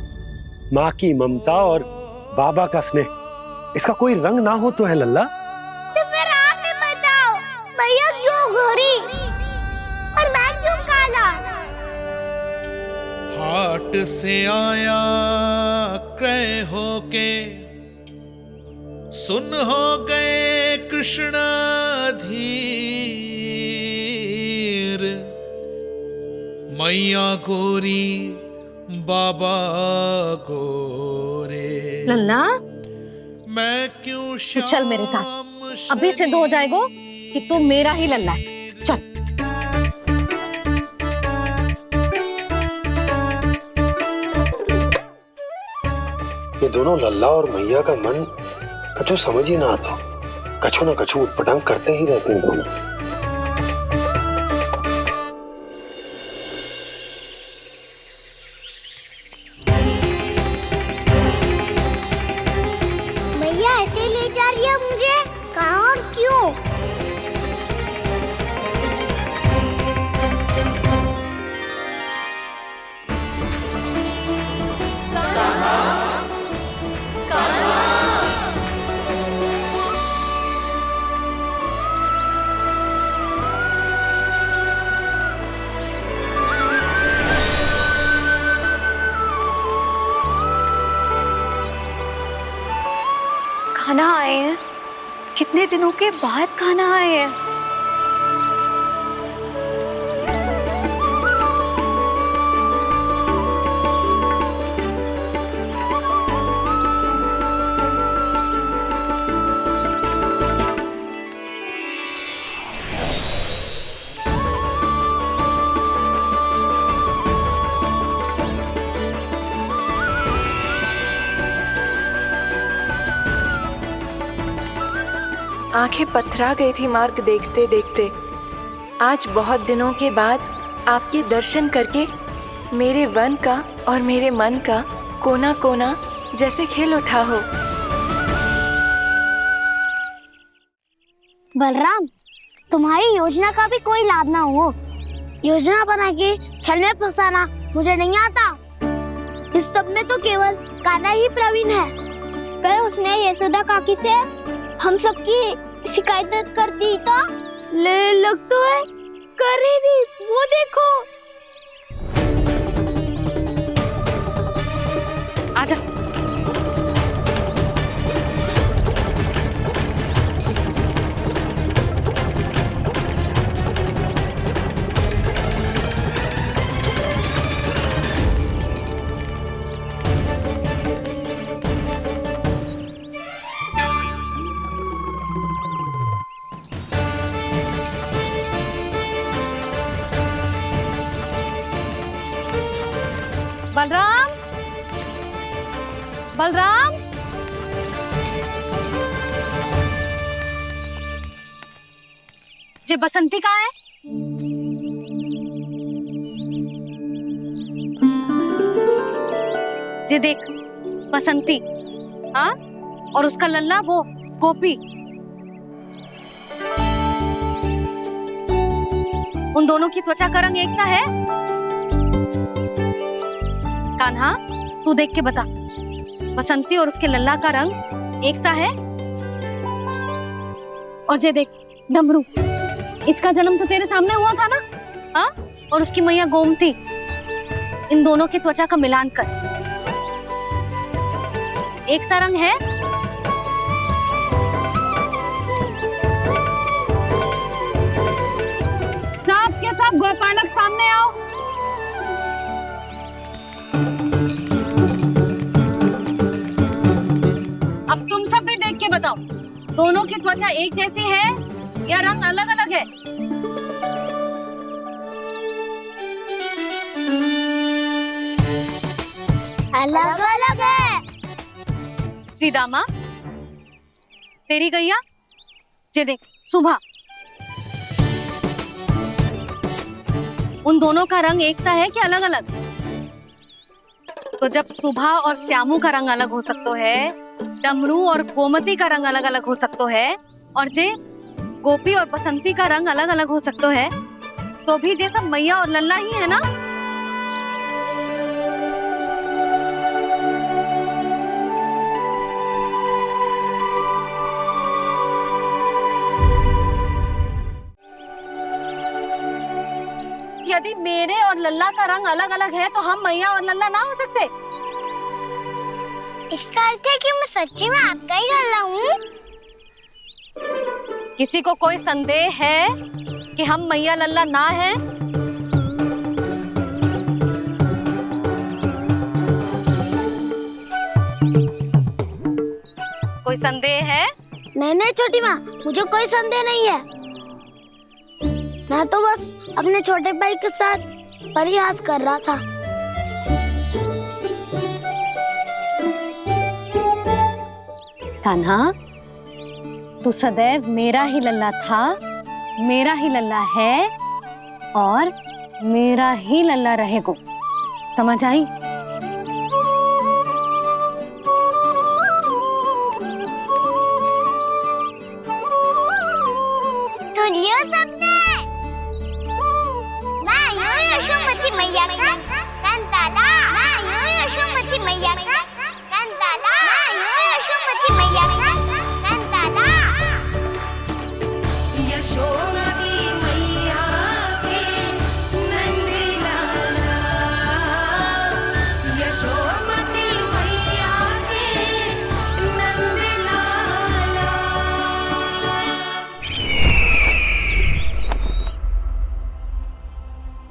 S14: माँ की ममता और बाबा का स्नेह, इसका कोई रंग ना हो तो है लल्ला?
S12: तो फिर आप ही बताओ, भैया क्यों गोरी और मैं क्यों काला?
S16: हाट से आया क्रय होके, सुन हो गए कृष्ण धीर। मैया गोरी बाबा गोरे,
S3: लल्ला,
S16: मैं क्यों
S3: तू चल मेरे साथ, अभी सिद्ध हो जाएगा कि तू मेरा ही लल्ला है। चल।
S14: ये दोनों लल्ला और मैया का मन कछु समझ ही ना आता, कछु ना कछु उटपटांग करते ही रहते हैं दोनों।
S12: भैया ऐसे ले जा रही है मुझे, कहाँ और क्यों?
S3: खाना आए हैं, कितने दिनों के बाद खाना आए हैं।
S1: आंखें पथरा गई थी मार्ग देखते देखते। आज बहुत दिनों के बाद आपके दर्शन करके मेरे वन का और मेरे मन का कोना कोना जैसे खिल उठा हो।
S12: बलराम, तुम्हारी योजना का भी कोई लाभ ना हो। योजना बना के छल में फंसाना मुझे नहीं आता। इस सब में तो केवल कान्हा ही प्रवीण है। कल उसने यशोदा काकी से हम सबकी शिकायत कर दी तो लग तो है कर ही दी, वो देखो।
S3: आजा। बलराम, बलराम, ये बसंती कहाँ है? ये देख बसंती, हाँ, और उसका लल्ला वो गोपी। उन दोनों की त्वचा का रंग एक सा है? कान्हा, तू देख के बता, बसंती और उसके लल्ला का रंग एक सा है? और ये देख डमरू, इसका जन्म तो तेरे सामने हुआ था ना, हाँ? और उसकी मैया गोमती, इन दोनों की त्वचा का मिलान कर एक सा रंग है? सब के सब गोपालक सामने आओ। अब तुम सब भी देख के बताओ, दोनों की त्वचा एक जैसी है या रंग अलग अलग है?
S12: अलग अलग है।
S3: श्रीदामा, तेरी गैया, ये देख सुबह, उन दोनों का रंग एक सा है कि अलग अलग? तो जब सुबह और श्यामू का रंग अलग हो सकता है, डमरू और गोमती का रंग अलग अलग हो सकता है, और जे गोपी और बसंती का रंग अलग अलग हो सकता है, तो भी ये सब मैया और लल्ला ही है ना? यदि मेरे और लल्ला का रंग अलग अलग है तो हम मैया और लल्ला ना हो सकते?
S12: इसका अर्थ है कि मैं सच्ची में आपका ही लल्ला हूँ?
S3: किसी को कोई संदेह है कि हम मैया लल्ला ना हैं? कोई संदेह है?
S12: नहीं नहीं छोटी माँ, मुझे कोई संदेह नहीं है। मैं तो बस अपने छोटे भाई के साथ परिहास कर रहा था।
S3: कान्हा, तू सदैव मेरा ही लल्ला था, मेरा ही लल्ला है और मेरा ही लल्ला रहेगा। समझ आई?
S12: सुन लियो सबने, मैं हूँ यशोमती मैया का कंताला, मैं हूँ यशोमती मैया का कंताला, मैं हूँ यशोमती मैया का कंताला।
S17: यशोमती मैया के नंदी लाला, यशोमती मैया के नंदी लाला।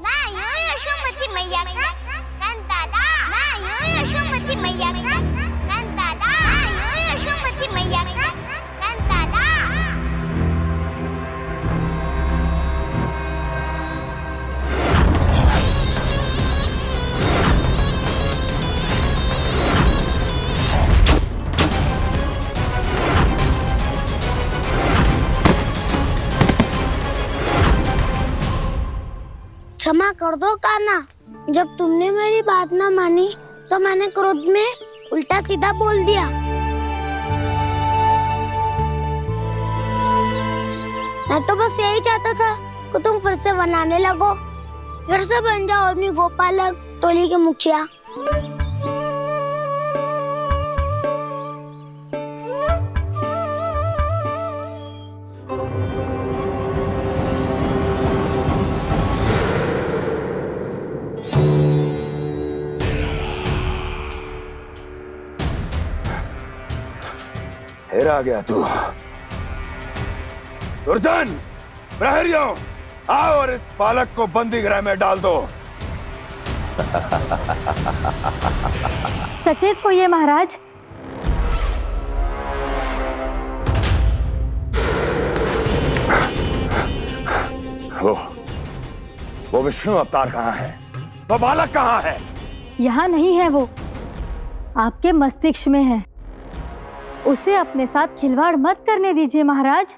S12: मैं हूँ यशोमती मैया का कंताला, मैं हूँ यशोमती मैया का कंताला, मैं हूँ यशोमती मैया का कंताला। क्षमा कर दो कान्हा, जब तुमने मेरी बात ना मानी तो मैंने क्रोध में उल्टा सीधा बोल दिया। मैं तो बस यही चाहता था कि तुम फिर से बनाने लगो, फिर से बन जाओ अपनी गोपालक टोली के मुखिया।
S9: फिर आ गया तू। दुर्जन, प्रहरियों, आओ और इस बालक को बंदी गृह में डाल दो।
S3: सचेत होइए महाराज।
S9: वो विष्णु अवतार कहाँ है? वो बालक कहाँ है?
S18: यहाँ नहीं है, वो आपके मस्तिष्क में है। उसे अपने साथ खिलवाड़ मत करने दीजिए महाराज।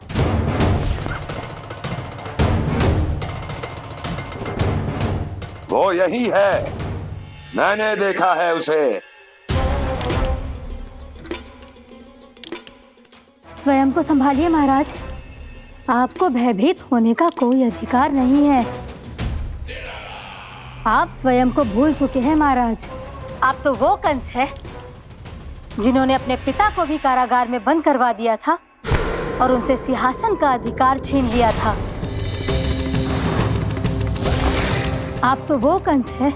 S9: वो यही है, मैंने देखा है उसे।
S18: स्वयं को संभालिए महाराज, आपको भयभीत होने का कोई अधिकार नहीं है। आप स्वयं को भूल चुके हैं महाराज। आप तो वो कंस है जिन्होंने अपने पिता को भी कारागार में बंद करवा दिया था और उनसे सिंहासन का अधिकार छीन लिया था। आप तो वो कंस है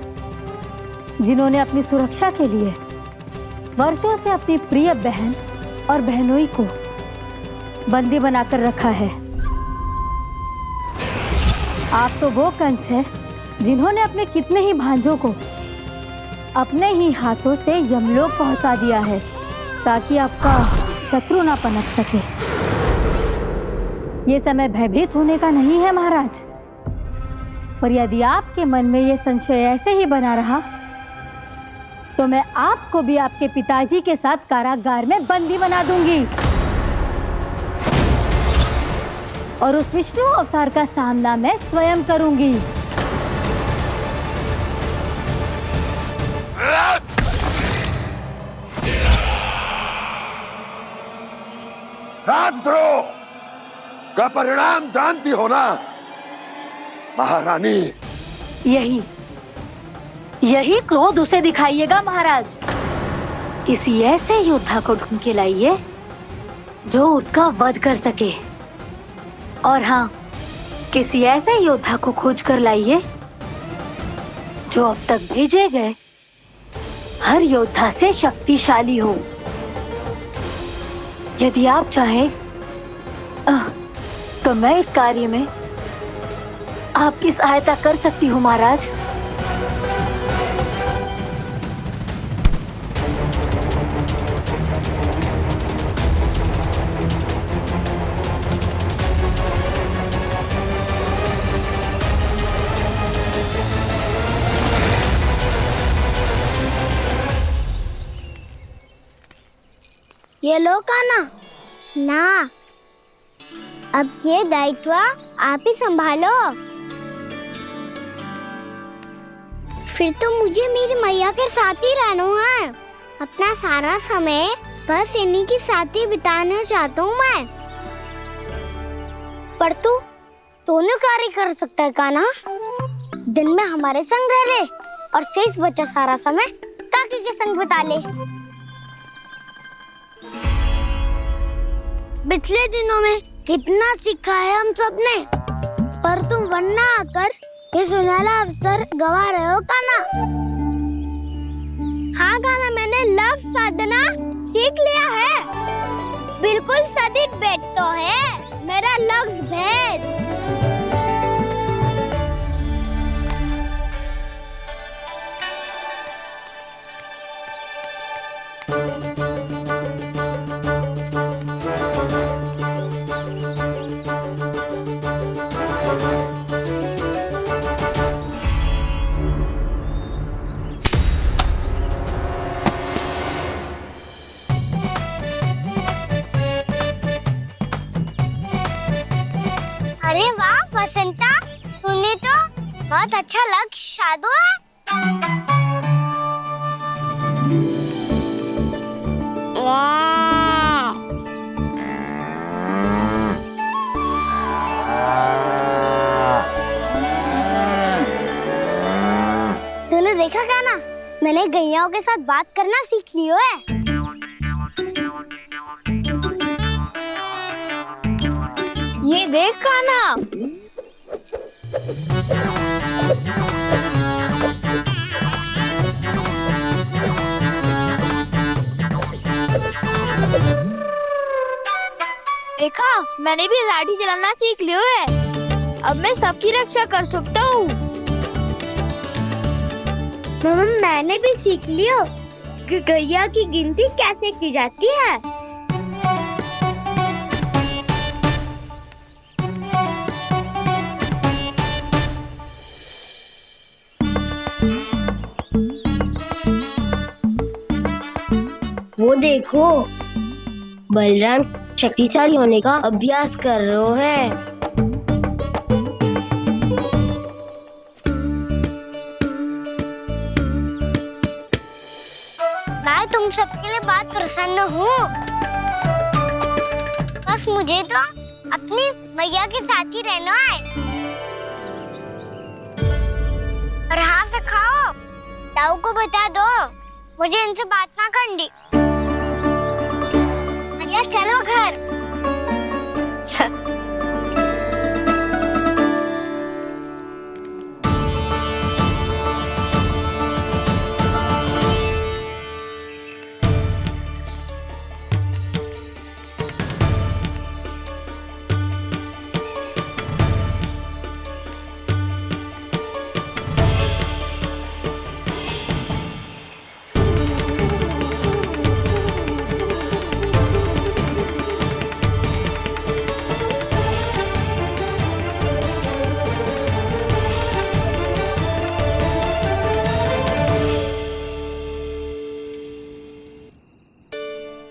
S18: जिन्होंने अपनी सुरक्षा के लिए वर्षों से अपनी प्रिय बहन और बहनोई को बंदी बनाकर रखा है। आप तो वो कंस है जिन्होंने अपने कितने ही भांजों को अपने ही हाथों से यमलोक पहुंचा दिया है ताकि आपका शत्रु ना पनप सके। ये समय भयभीत होने का नहीं है महाराज, पर यदि आपके मन में ये संशय ऐसे ही बना रहा तो मैं आपको भी आपके पिताजी के साथ कारागार में बंदी बना दूंगी और उस विष्णु अवतार का सामना मैं स्वयं करूंगी।
S9: राजद्रोह का परिणाम जानती हो ना महारानी?
S18: यही क्रोध उसे दिखाइएगा महाराज। किसी ऐसे योद्धा को ढूंढ के लाइए जो उसका वध कर सके, और हाँ, किसी ऐसे योद्धा को खोज कर लाइए जो अब तक भेजे गए हर योद्धा से शक्तिशाली हो। यदि आप चाहें तो मैं इस कार्य में आपकी सहायता कर सकती हूँ महाराज।
S12: ये लो कान्हा। ना, अब ये दायित्व आप ही संभालो। फिर तो मुझे मेरी मैया के साथ ही रहना है। अपना सारा समय बस इन्हीं के साथ ही बिताना चाहता हूँ मैं। पर तू दोनों कार्य कर सकता है कान्हा। दिन में हमारे संग रह ले और शेष बचा सारा समय काकी के संग बिता ले। पिछले दिनों में कितना सीखा है हम सबने, पर तुम वरना आकर ये सुनहरा अवसर गवा रहे हो कान्हा। हाँ कान्हा, मैंने लक्ष्य साधना सीख लिया है। बिल्कुल सदित भेद तो है मेरा लक्ष्य भेद। अरे वाह बसंता, तूने तो बहुत अच्छा लक्ष्य साधा है। वाह, तूने देखा कान्हा, मैंने गैयाओं के साथ बात करना सीख लियो है। ये देख कान्हा,
S19: देखा, मैंने भी लाठी चलाना सीख लियो है। अब मैं सबकी रक्षा कर सकता हूँ।
S12: मैंने भी सीख लियो कि गैया की गिनती कैसे की जाती है।
S4: वो देखो, बलराम शक्तिशाली होने का अभ्यास कर रहे हैं। मैं तुम सबके लिए बहुत प्रसन्न हूँ। बस मुझे तो अपनी मैया के साथ ही रहना है। और हाँ से खाओ, ताऊ को बता दो मुझे इनसे बात ना करनी। मैया चलो घर।
S3: चल।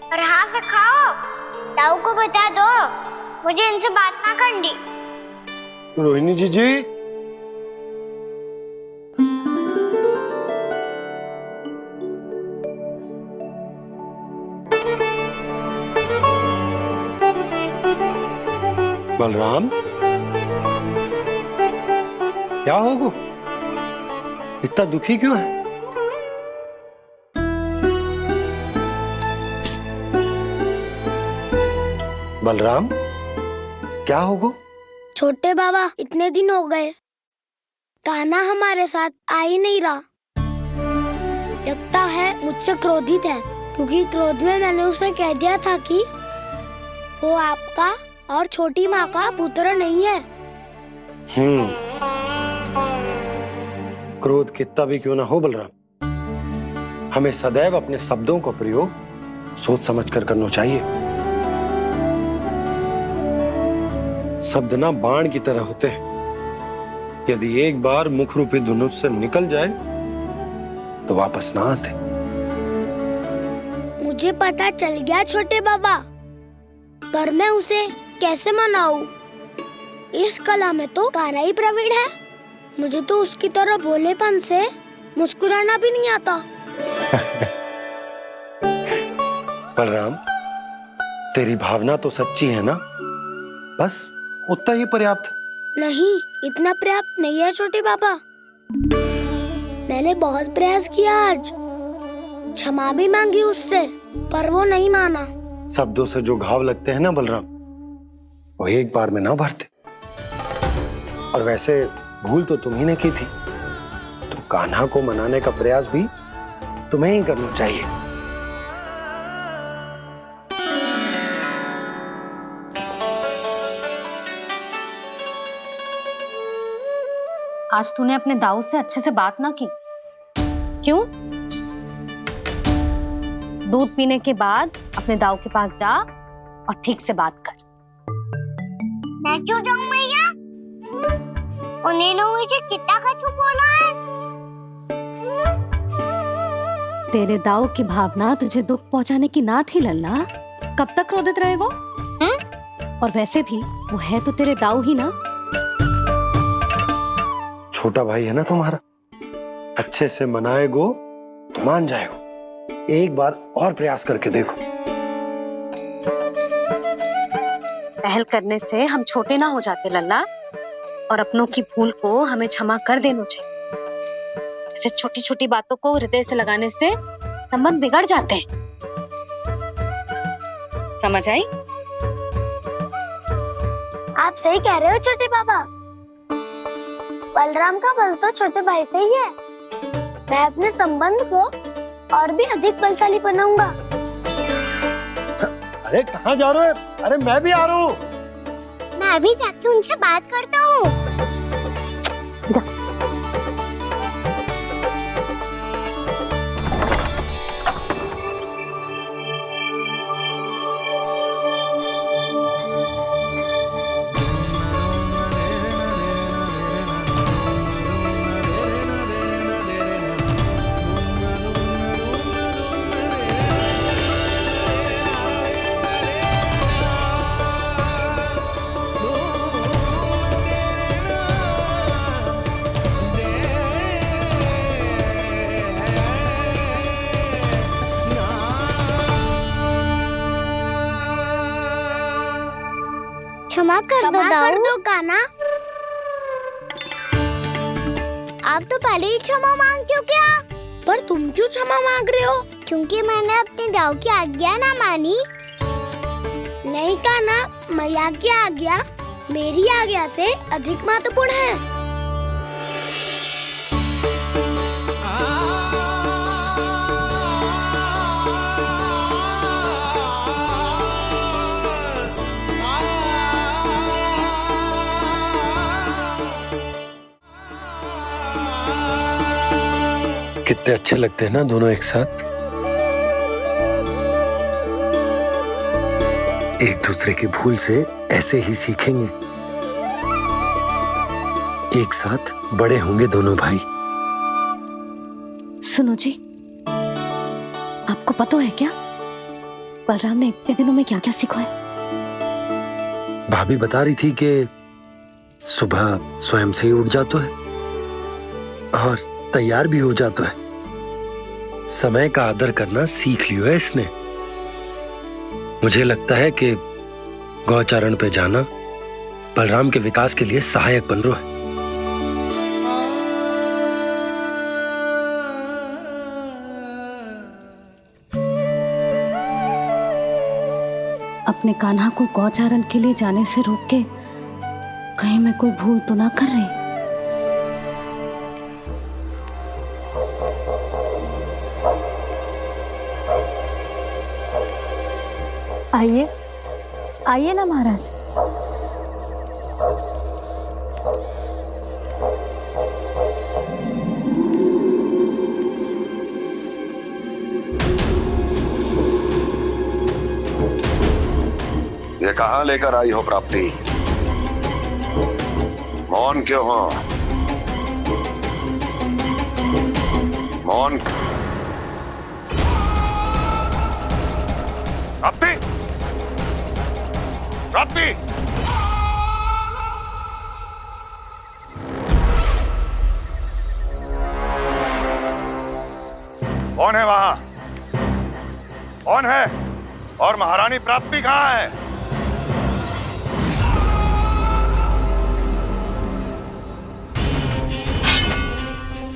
S4: और हाँ से खाओ, ताऊ को बता दो मुझे इनसे बात ना करनी।
S14: रोहिणी जी बलराम, क्या होगा? इतना दुखी क्यों है? बलराम, क्या होगा?
S12: छोटे बाबा, इतने दिन हो गए, कान्हा हमारे साथ आ ही नहीं रहा। लगता है मुझसे क्रोधित है, क्योंकि क्रोध में मैंने उसे कह दिया था कि वो आपका और छोटी माँ का पुत्र नहीं है।
S14: क्रोध कितना भी क्यों ना हो बलराम, हमें सदैव अपने शब्दों का प्रयोग सोच समझ कर करना चाहिए। शब्द ना बाण की तरह होते हैं, यदि एक बार मुख रूपी धनुष से निकल जाए तो वापस ना आते।
S12: मुझे पता चल गया छोटे बाबा, पर मैं उसे कैसे मनाऊं? इस कला में तो कान्हा ही प्रवीण है। मुझे तो उसकी तरह भोलेपन से मुस्कुराना भी नहीं आता।
S14: बलराम, तेरी भावना तो सच्ची है ना, बस उतना ही पर्याप्त।
S12: नहीं, इतना पर्याप्त नहीं है छोटे बाबा। मैंने बहुत प्रयास किया, आज क्षमा भी मांगी उससे, पर वो नहीं माना।
S14: शब्दों से जो घाव लगते हैं ना बलराम, वो एक बार में ना भरते। और वैसे भूल तो तुम्ही ने की थी, तो कान्हा को मनाने का प्रयास भी तुम्हें ही करना चाहिए।
S3: आज तूने अपने दाऊ से अच्छे से बात ना की, क्यों? दूध पीने के बाद अपने दाऊ के पास जा और ठीक से बात कर।
S4: मैं क्यों जाऊं मैया? उन्होंने मुझे कितना कछु बोला है।
S18: तेरे दाऊ की भावना तुझे दुख पहुंचाने की ना थी लल्ला। कब तक क्रोधित रहेगो? और वैसे भी वो है तो तेरे दाऊ ही ना।
S14: छोटा भाई है ना तुम्हारा, अच्छे से मनाएगो तो मान जाएगो। एक बार और प्रयास करके देखो।
S3: पहल करने से हम छोटे ना हो जाते लल्ला, और अपनों की भूल को हमें क्षमा कर देना चाहिए। ऐसे छोटी छोटी बातों को हृदय से लगाने से संबंध बिगड़ जाते हैं। समझ आई?
S12: आप सही कह रहे हो छोटे बाबा। बलराम का बल तो छोटे भाई से ही है। मैं अपने संबंध को और भी अधिक बलशाली बनाऊंगा।
S14: अरे कहाँ जा रहे हो? अरे मैं भी आ रहा हूँ।
S4: मैं अभी जाके उनसे बात करता हूँ। क्षमा कर दो
S12: कान्हा।
S4: आप तो पहले ही क्षमा मांग चुके हो।
S12: पर तुम क्यों क्षमा मांग रहे हो?
S4: क्योंकि मैंने अपने दाऊ की आज्ञा ना मानी।
S12: नहीं कान्हा, मैया की आज्ञा मेरी आज्ञा से अधिक महत्वपूर्ण है।
S14: कितने अच्छे लगते हैं ना दोनों एक साथ। एक दूसरे की भूल से ऐसे ही सीखेंगे। एक साथ बड़े होंगे दोनों भाई।
S18: सुनो जी, आपको पता है क्या बलराम ने इतने दिनों में क्या क्या सीखा है?
S14: भाभी बता रही थी कि सुबह स्वयं से ही उठ जाता है और तैयार भी हो जाता है। समय का आदर करना सीख लियो है इसने। मुझे लगता है कि गौचारण पे जाना बलराम के विकास के लिए सहायक बन रहा है।
S18: अपने कान्हा को गौचारण के लिए जाने से रोक के कहीं मैं कोई भूल तो ना कर रही? आइए आइए ना महाराज।
S20: ये कहाँ लेकर आई हो प्राप्ति? मौन क्यों हो? मौन। प्राप्ति, प्राप्ति, कौन है वहां? कौन है? और महारानी प्राप्ति कहाँ है?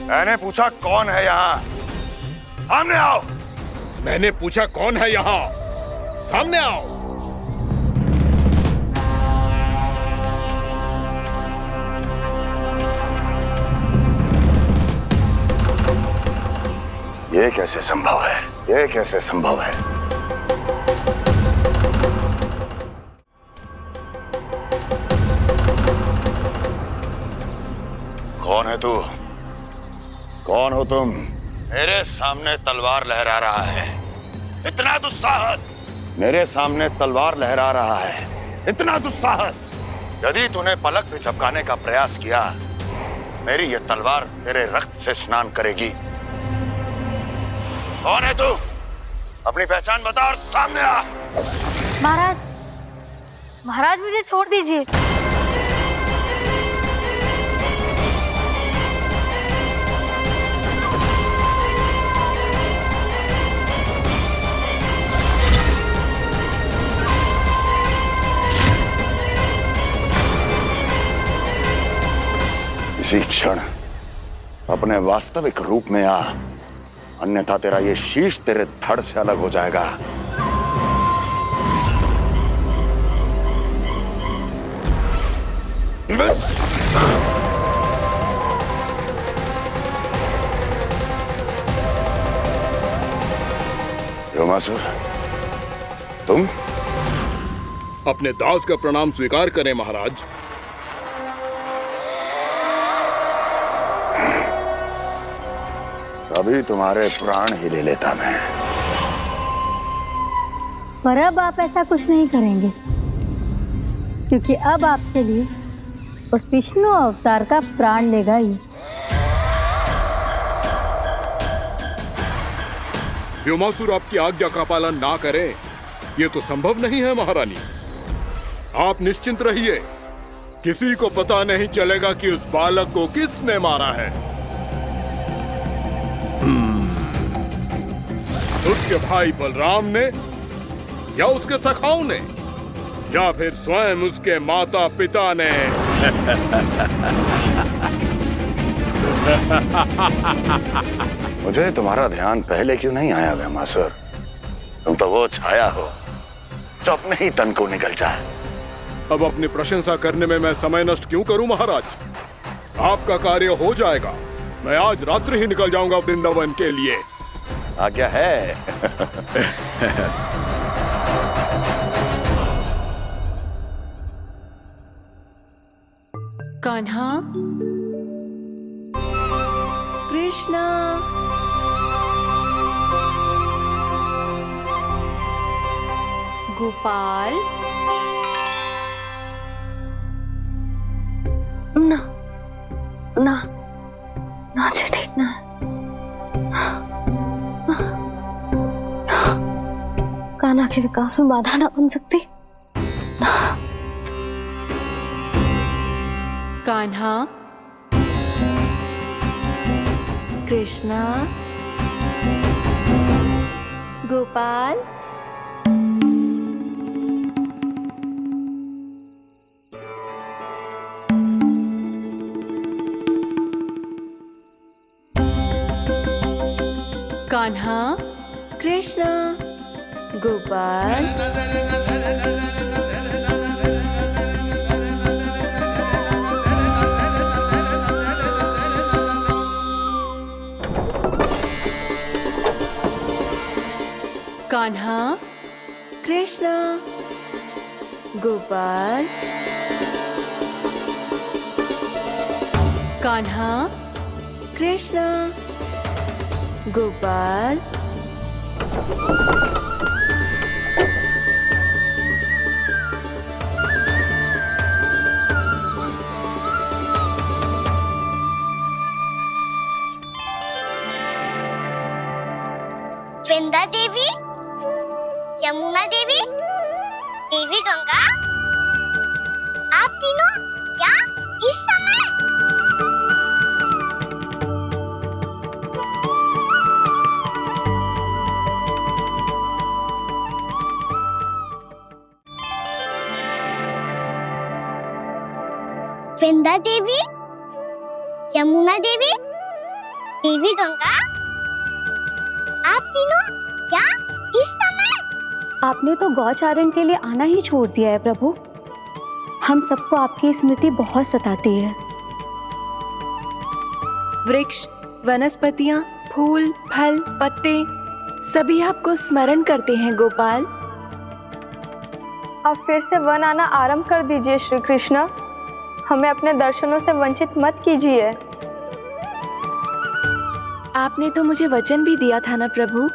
S20: मैंने पूछा कौन है यहाँ? सामने आओ।
S21: मैंने पूछा कौन है यहाँ? सामने आओ।
S20: ये कैसे संभव है? ये कैसे संभव है? कौन है तू? कौन हो तुम? मेरे सामने तलवार लहरा रहा है। इतना दुस्साहस! मेरे सामने तलवार लहरा रहा है। इतना दुस्साहस! यदि तूने पलक भी झपकाने का प्रयास किया, मेरी ये तलवार तेरे रक्त से स्नान करेगी। कौन है तू? अपनी पहचान बता और सामने आ।
S18: महाराज, महाराज मुझे छोड़ दीजिए।
S20: इसी क्षण अपने वास्तविक रूप में आ, अन्यथा तेरा ये शीश तेरे धड़ से अलग हो जाएगा। योमासुर, तुम?
S21: अपने दास का प्रणाम स्वीकार करें महाराज।
S20: अभी तुम्हारे प्राण ही ले लेता मैं।
S18: पर अब आप ऐसा कुछ नहीं करेंगे, क्योंकि अब आपके लिए उस विष्णु अवतार का प्राण लेगा ही।
S21: व्योमासुर आपकी आज्ञा का पालन ना करें, ये तो संभव नहीं है महारानी। आप निश्चिंत रहिए, किसी को पता नहीं चलेगा कि उस बालक को किसने मारा है। उसके भाई बलराम ने या उसके सखाओं ने? या फिर स्वयं उसके माता पिता ने?
S20: मुझे तुम्हारा ध्यान पहले क्यों नहीं आया व्योमासुर? तुम तो वो छाया हो जो अपने ही तन को निगल जाए।
S21: अब अपनी प्रशंसा करने में मैं समय नष्ट क्यों करूं महाराज? आपका कार्य हो जाएगा। मैं आज रात्रि ही निकल जाऊंगा वृंदावन के लिए।
S20: आज्ञा है।
S1: कान्हा, कृष्णा, गोपाल।
S18: ना ना ना जी, ठीक ना। कान्हा के विकास में बाधा ना बन सकती।
S1: कान्हा, कृष्णा, गोपाल। कान्हा, कृष्णा, गोपाल। कान्हा, कृष्णा, गोपाल। कान्हा, कृष्णा, गोपाल।
S4: वृंदा देवी, यमुना देवी, देवी गंगा, आप तीनों यहाँ इस समय? वृंदा देवी, यमुना देवी, देवी गंगा, आप तीनों क्या इस समय?
S18: आपने तो गौचारण के लिए आना ही छोड़ दिया है प्रभु। हम सबको आपकी स्मृति बहुत सताती है।
S1: वृक्ष, वनस्पतियां, फूल, फल, पत्ते सभी आपको स्मरण करते हैं गोपाल।
S8: अब फिर से वन आना आरंभ कर दीजिए श्री कृष्ण। हमें अपने दर्शनों से वंचित मत कीजिए।
S1: आपने तो मुझे वचन भी दिया था ना प्रभु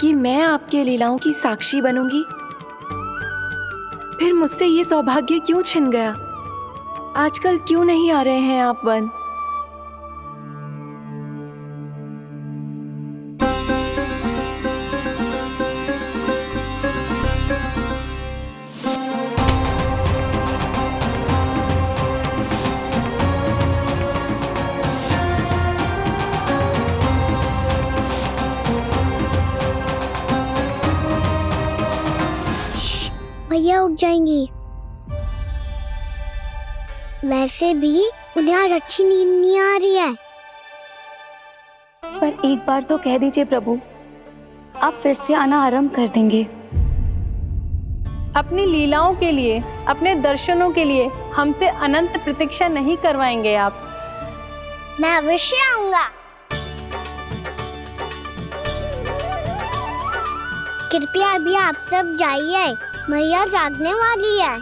S1: कि मैं आपके लीलाओं की साक्षी बनूंगी। फिर मुझसे ये सौभाग्य क्यों छिन गया? आजकल क्यों नहीं आ रहे हैं आप वन?
S4: भैया उठ जाएंगी। वैसे भी उन्हें आज अच्छी नींद नहीं आ रही है।
S18: पर एक बार तो कह दीजिए प्रभु, आप फिर से आना आरंभ कर देंगे।
S8: अपनी लीलाओं के लिए, अपने दर्शनों के लिए हमसे अनंत प्रतीक्षा नहीं करवाएंगे आप?
S4: मैं अवश्य आऊंगा। कृपया अभी आप सब जाइए, मैया जागने वाली है।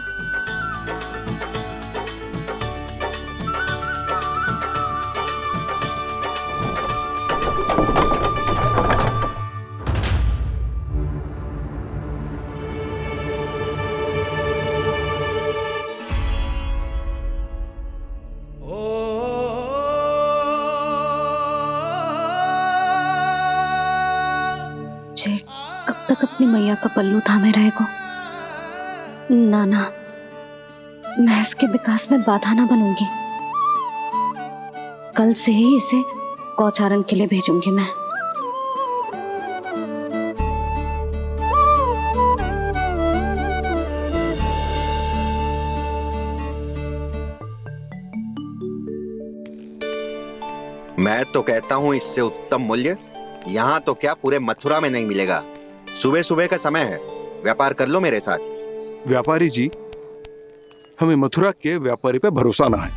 S18: जय कब तक अपनी मैया का पल्लू थामे रहेगा? ना ना, मैं इसके विकास में बाधा ना बनूंगी। कल से ही इसे गौचारण के लिए भेजूंगी मैं।
S5: मैं तो कहता हूँ इससे उत्तम मूल्य यहाँ तो क्या पूरे मथुरा में नहीं मिलेगा। सुबह सुबह का समय है, व्यापार कर लो मेरे साथ।
S21: व्यापारी जी, हमें मथुरा के व्यापारी पे भरोसा ना है,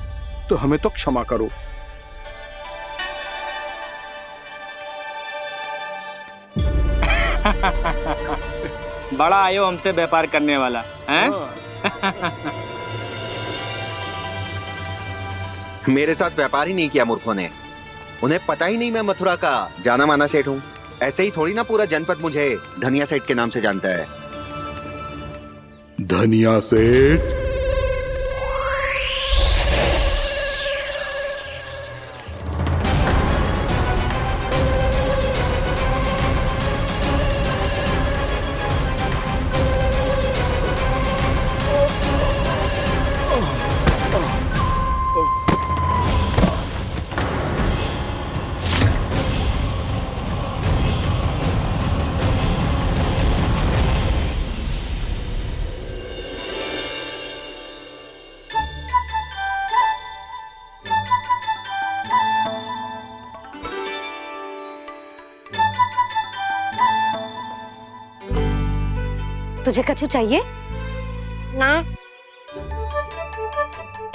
S21: तो हमें तो क्षमा करो।
S22: बड़ा आयो हमसे व्यापार करने वाला हैं?
S5: मेरे साथ व्यापार ही नहीं किया मूर्खों ने। उन्हें पता ही नहीं मैं मथुरा का जाना माना सेठ हूँ। ऐसे ही थोड़ी ना पूरा जनपद मुझे धनिया सेठ के नाम से जानता है।
S21: धनिया सेठ?
S3: तुझे कछु चाहिए?
S4: ना।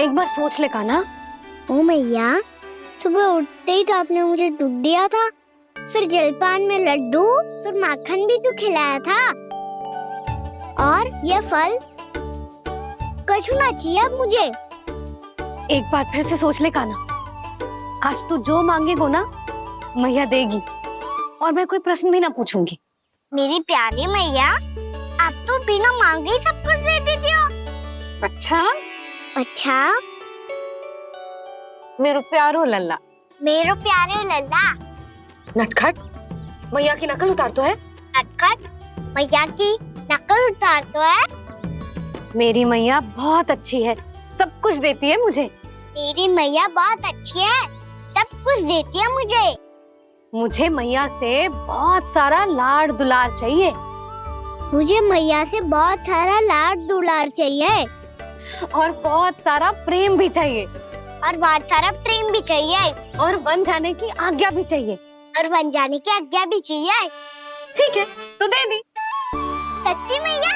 S3: एक बार सोच ले कान्हा।
S4: ओ मैया, सुबह उठते ही तो आपने मुझे दूध दिया था, फिर जलपान में लड्डू, फिर माखन भी तो खिलाया था। और ये फल कछु ना चाहिए अब मुझे।
S3: एक बार फिर से सोच ले कान्हा। आज तू जो मांगेगो ना मैया देगी, और मैं कोई प्रश्न भी ना पूछूंगी।
S4: मेरी प्यारी मैया, आप तो बिना मांगे ही सब कुछ दे देती हो।
S3: अच्छा?
S4: अच्छा?
S3: मेरो प्यारो लल्ला।
S4: मेरो प्यारे लल्ला।
S3: नटखट, मैया की नकल उतार तो है।
S4: नटखट, मैया की नकल उतार तो है।
S3: मेरी मैया बहुत अच्छी है, सब कुछ देती है मुझे।
S4: मेरी मैया बहुत अच्छी है, सब कुछ देती है मुझे।
S3: मुझे मैया से बहुत सारा लाड़ दुलार चाहिए।
S4: मुझे मैया से बहुत सारा लाड दुलार चाहिए।
S3: और बहुत सारा प्रेम भी चाहिए।
S4: और बहुत सारा प्रेम भी चाहिए।
S3: और बन जाने की आज्ञा भी चाहिए।
S4: और बन जाने की आज्ञा भी चाहिए।
S3: ठीक है, तो दे दी।
S4: सच्ची मैया?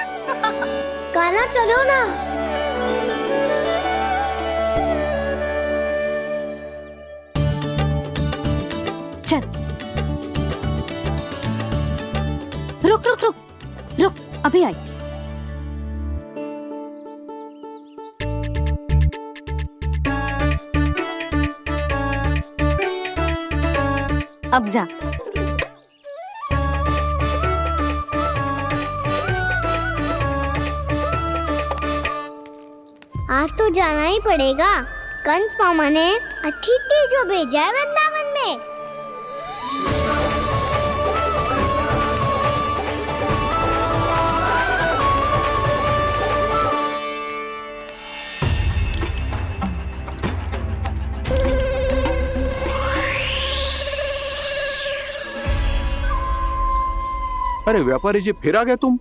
S4: गाना चलो ना।
S3: चल। रुक रुक रुक रुक, अभी आई। अब जा।
S4: आज तो जाना ही पड़ेगा। कंस मामा ने अतिथि जो भेजा है वृंदावन में।
S21: अरे व्यापारी जी, फिर आ गए तुम?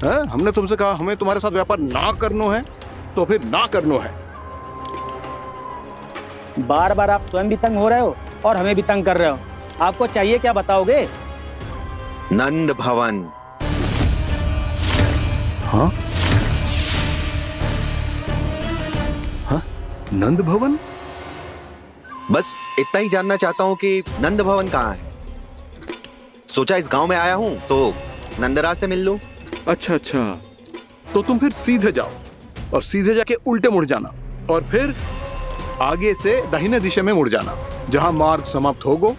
S21: है? हमने तुमसे कहा हमें तुम्हारे साथ व्यापार ना करनो है, तो फिर ना करनो है।
S22: बार बार आप स्वयं भी तंग हो रहे हो और हमें भी तंग कर रहे हो। आपको चाहिए क्या बताओगे?
S5: नंद भवन।
S21: हाँ? हाँ? नंद भवन?
S5: बस इतना ही जानना चाहता हूँ कि नंद भवन कहाँ है। सोचा इस गांव में आया हूँ तो नंदराज से मिल लूं।
S21: अच्छा अच्छा, तो तुम फिर सीधे जाओ और सीधे जाके उल्टे मुड़ जाना, और फिर आगे से दाहिने दिशा में मुड़ जाना। जहां मार्ग समाप्त होगो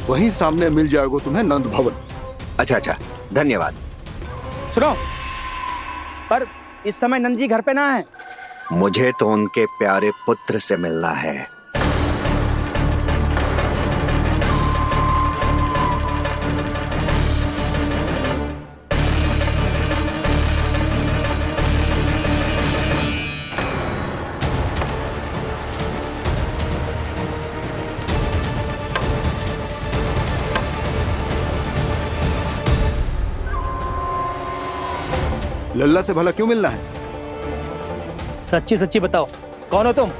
S21: वहीं सामने मिल जाएगा तुम्हें नंद भवन।
S5: अच्छा अच्छा, धन्यवाद।
S22: सुनो, पर इस समय नंद जी घर पे ना है।
S5: मुझे तो उनके प्यारे पुत्र से मिलना है।
S21: लल्ला से भला क्यों मिलना है?
S22: सच्ची सच्ची बताओ, कौन हो तुम?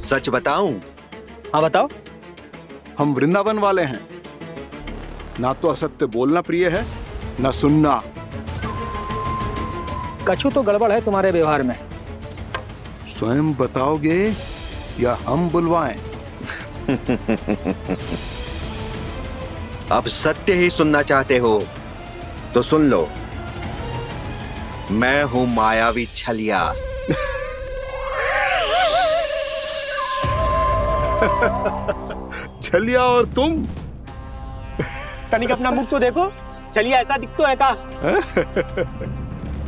S5: सच बताऊं?
S22: हाँ बताओ।
S21: हम वृंदावन वाले हैं, ना तो असत्य बोलना प्रिय है ना सुनना।
S22: कछु तो गड़बड़ है तुम्हारे व्यवहार में।
S21: स्वयं बताओगे या हम बुलवाएं?
S5: अब सत्य ही सुनना चाहते हो तो सुन लो, मैं हूं मायावी छलिया।
S21: छलिया और तुम?
S22: तनिक अपना मुख तो देखो, छलिया ऐसा दिखतो है का?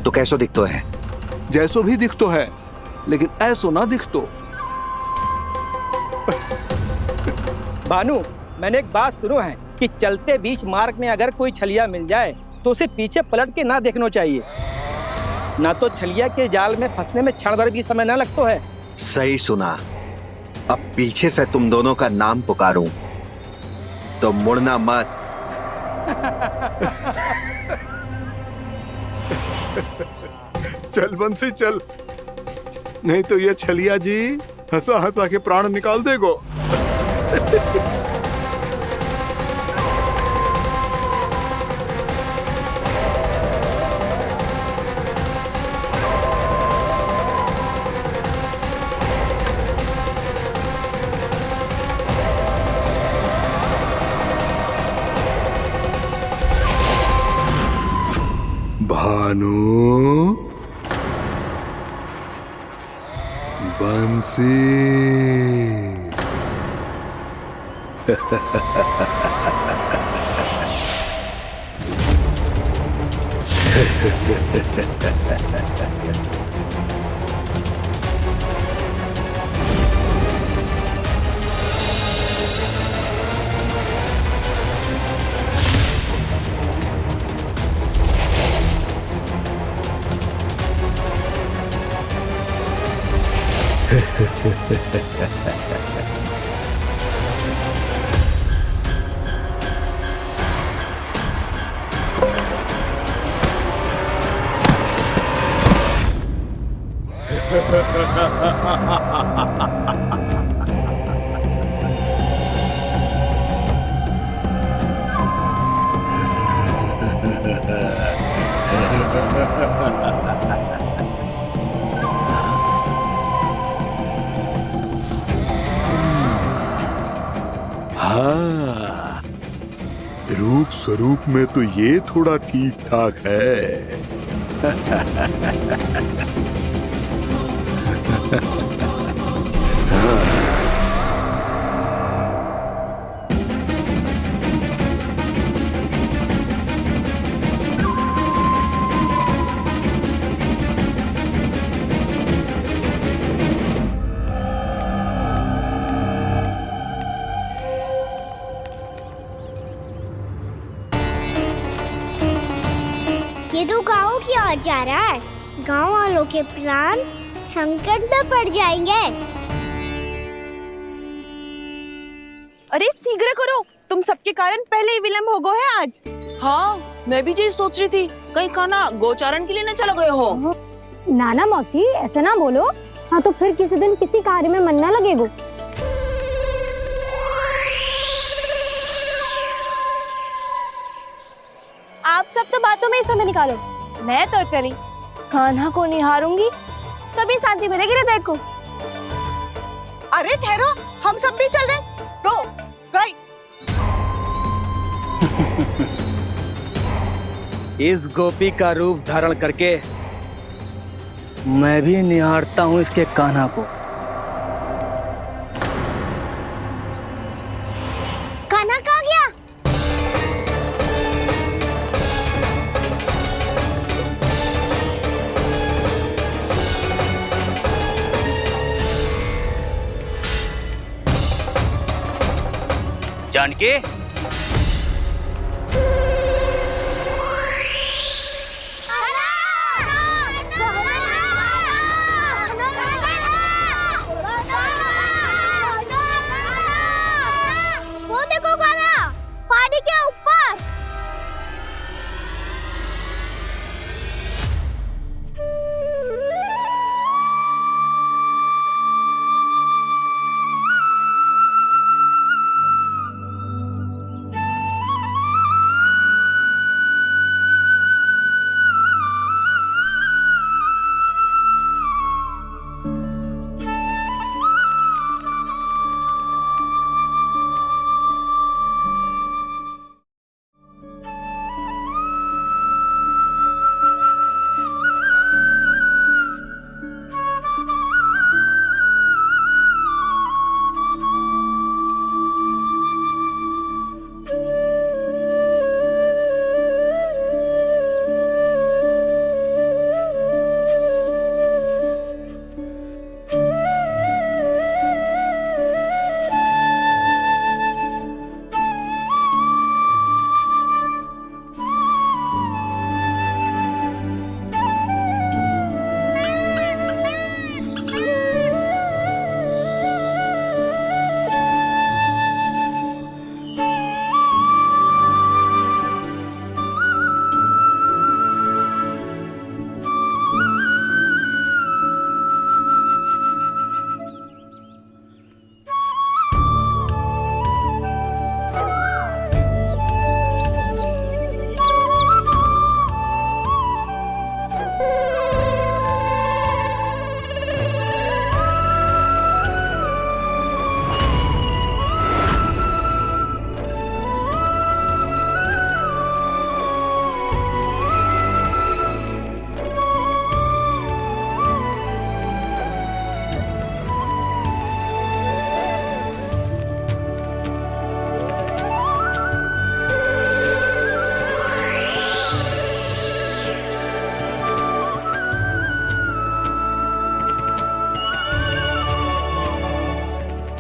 S5: तो कैसो दिखतो है?
S21: जैसो भी दिखतो है, लेकिन ऐसो ना दिखतो।
S22: भानु, मैंने एक बात सुनो है कि चलते बीच मार्ग में अगर कोई छलिया मिल जाए तो उसे पीछे पलट के ना देखना चाहिए, ना तो छलिया के जाल में फंसने में क्षण भर भी समय ना लगता है।
S5: सही सुना। अब पीछे से तुम दोनों का नाम पुकारूं तो मुड़ना मत।
S21: चल बंसी चल, नहीं तो ये छलिया जी हंसा हंसा के प्राण निकाल देगो। भानु, बंसी। हाँ, रूप स्वरूप में तो ये थोड़ा ठीक ठाक है।
S4: ये तो गाँव की ओर जा रहा है। गाँव वालों के प्राण संकट में पड़ जाएंगे।
S6: अरे शीघ्र करो, तुम सबके कारण पहले ही विलंब हो गए है आज।
S11: हाँ, मैं भी यही सोच रही थी, कहीं खाना गोचारण के लिए न चला गए हो।
S12: नाना मौसी, ऐसा ना बोलो। हाँ तो फिर किसी दिन किसी कार्य में मन ना लगेगा।
S8: आप सब तो बातों में ही समय निकालो। मैं तो चली, कान्हा को निहारूंगी तभी शांति मिलेगी हृदय को।
S6: अरे ठहरो, हम सब भी चल रहे। रो, गई।
S22: इस गोपी का रूप धारण करके मैं भी निहारता हूँ इसके कान्हा को।
S4: कान्हा कहाँ गया?
S22: जानकी,
S4: वो देखो कान्हा, पहाड़ी के ऊपर।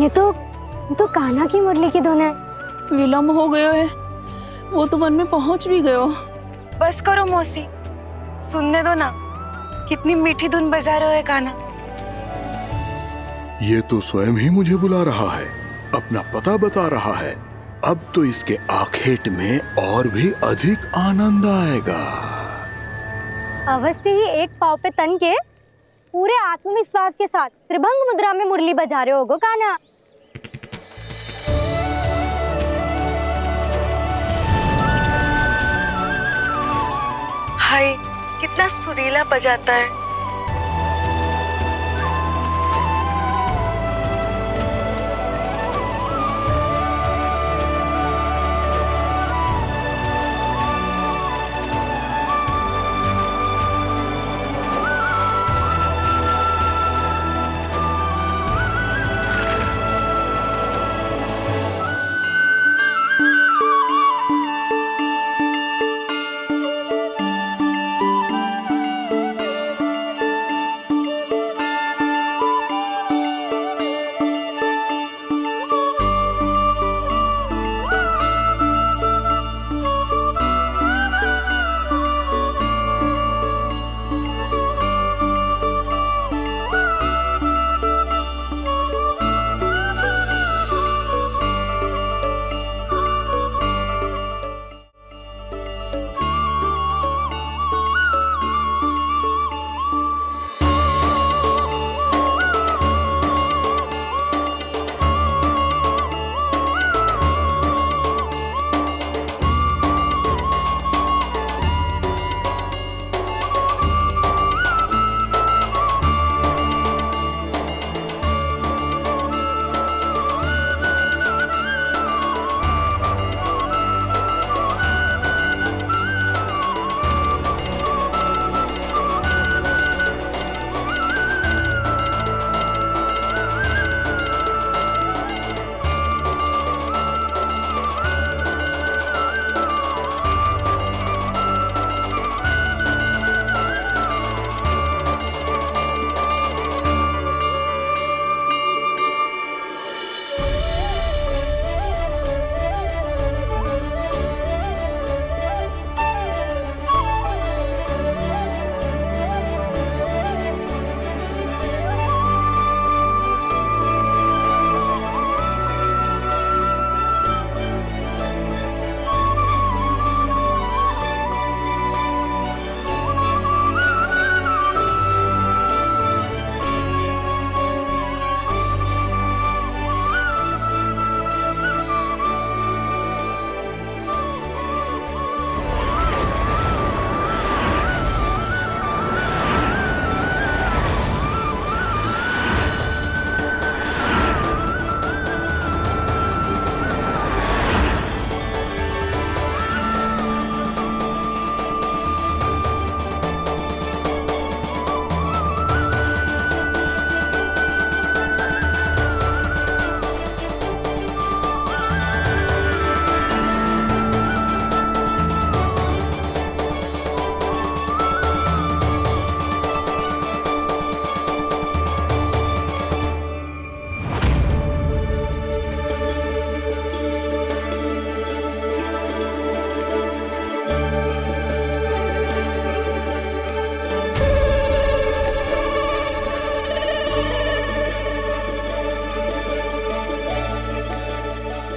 S8: ये तो कान्हा की मुरली की धुन है।
S11: विलम्ब हो गयो है, वो तो वन में पहुंच भी गयो।
S1: बस करो मौसी, सुनने दो ना, कितनी मीठी धुन बजा रहे हो कान्हा।
S21: ये तो स्वयं ही मुझे बुला रहा है, अपना पता बता रहा है। अब तो इसके आखेट में और भी अधिक आनंद आएगा।
S8: अवश्य ही एक पाव पे तन के पूरे आत्मविश्वास के साथ त्रिभंग मुद्रा में मुरली बजा रहे होगो कान्हा।
S1: हाय, कितना सुरीला बजाता है।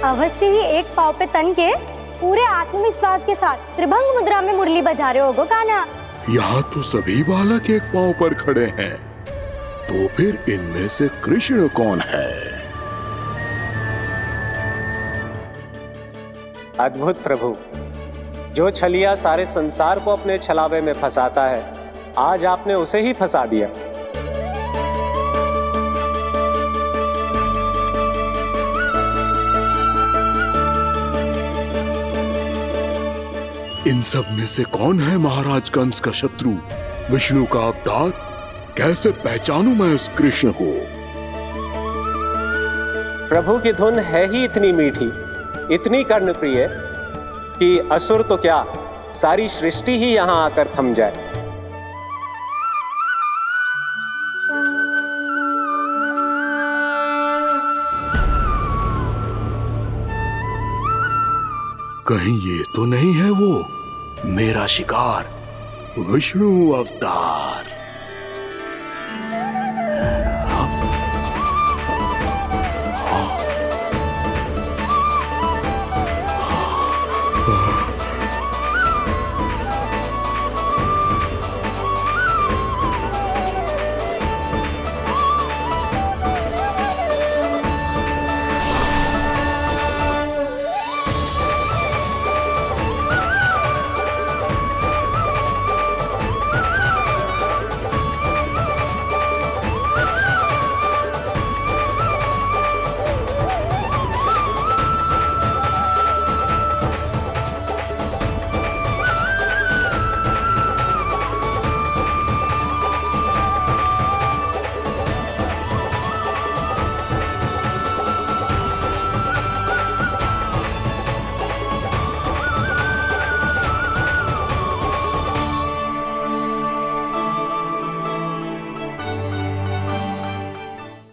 S8: अवश्य ही एक पाव पे तन के पूरे आत्मविश्वास के साथ त्रिभंग मुद्रा में मुरली बजा रहे होगो कान्हा।
S21: यहाँ तो सभी बालक एक पांव पर खड़े हैं, तो फिर इनमें से कृष्ण कौन है?
S14: अद्भुत प्रभु, जो छलिया सारे संसार को अपने छलावे में फंसाता है, आज आपने उसे ही फंसा दिया।
S21: इन सब में से कौन है महाराज कंस का शत्रु, विष्णु का अवतार? कैसे पहचानूं मैं उस कृष्ण को?
S14: प्रभु की धुन है ही इतनी मीठी, इतनी कर्णप्रिय कि असुर तो क्या, सारी सृष्टि ही यहां आकर थम जाए।
S21: कहीं ये तो नहीं है वो मेरा शिकार विष्णु अवतार?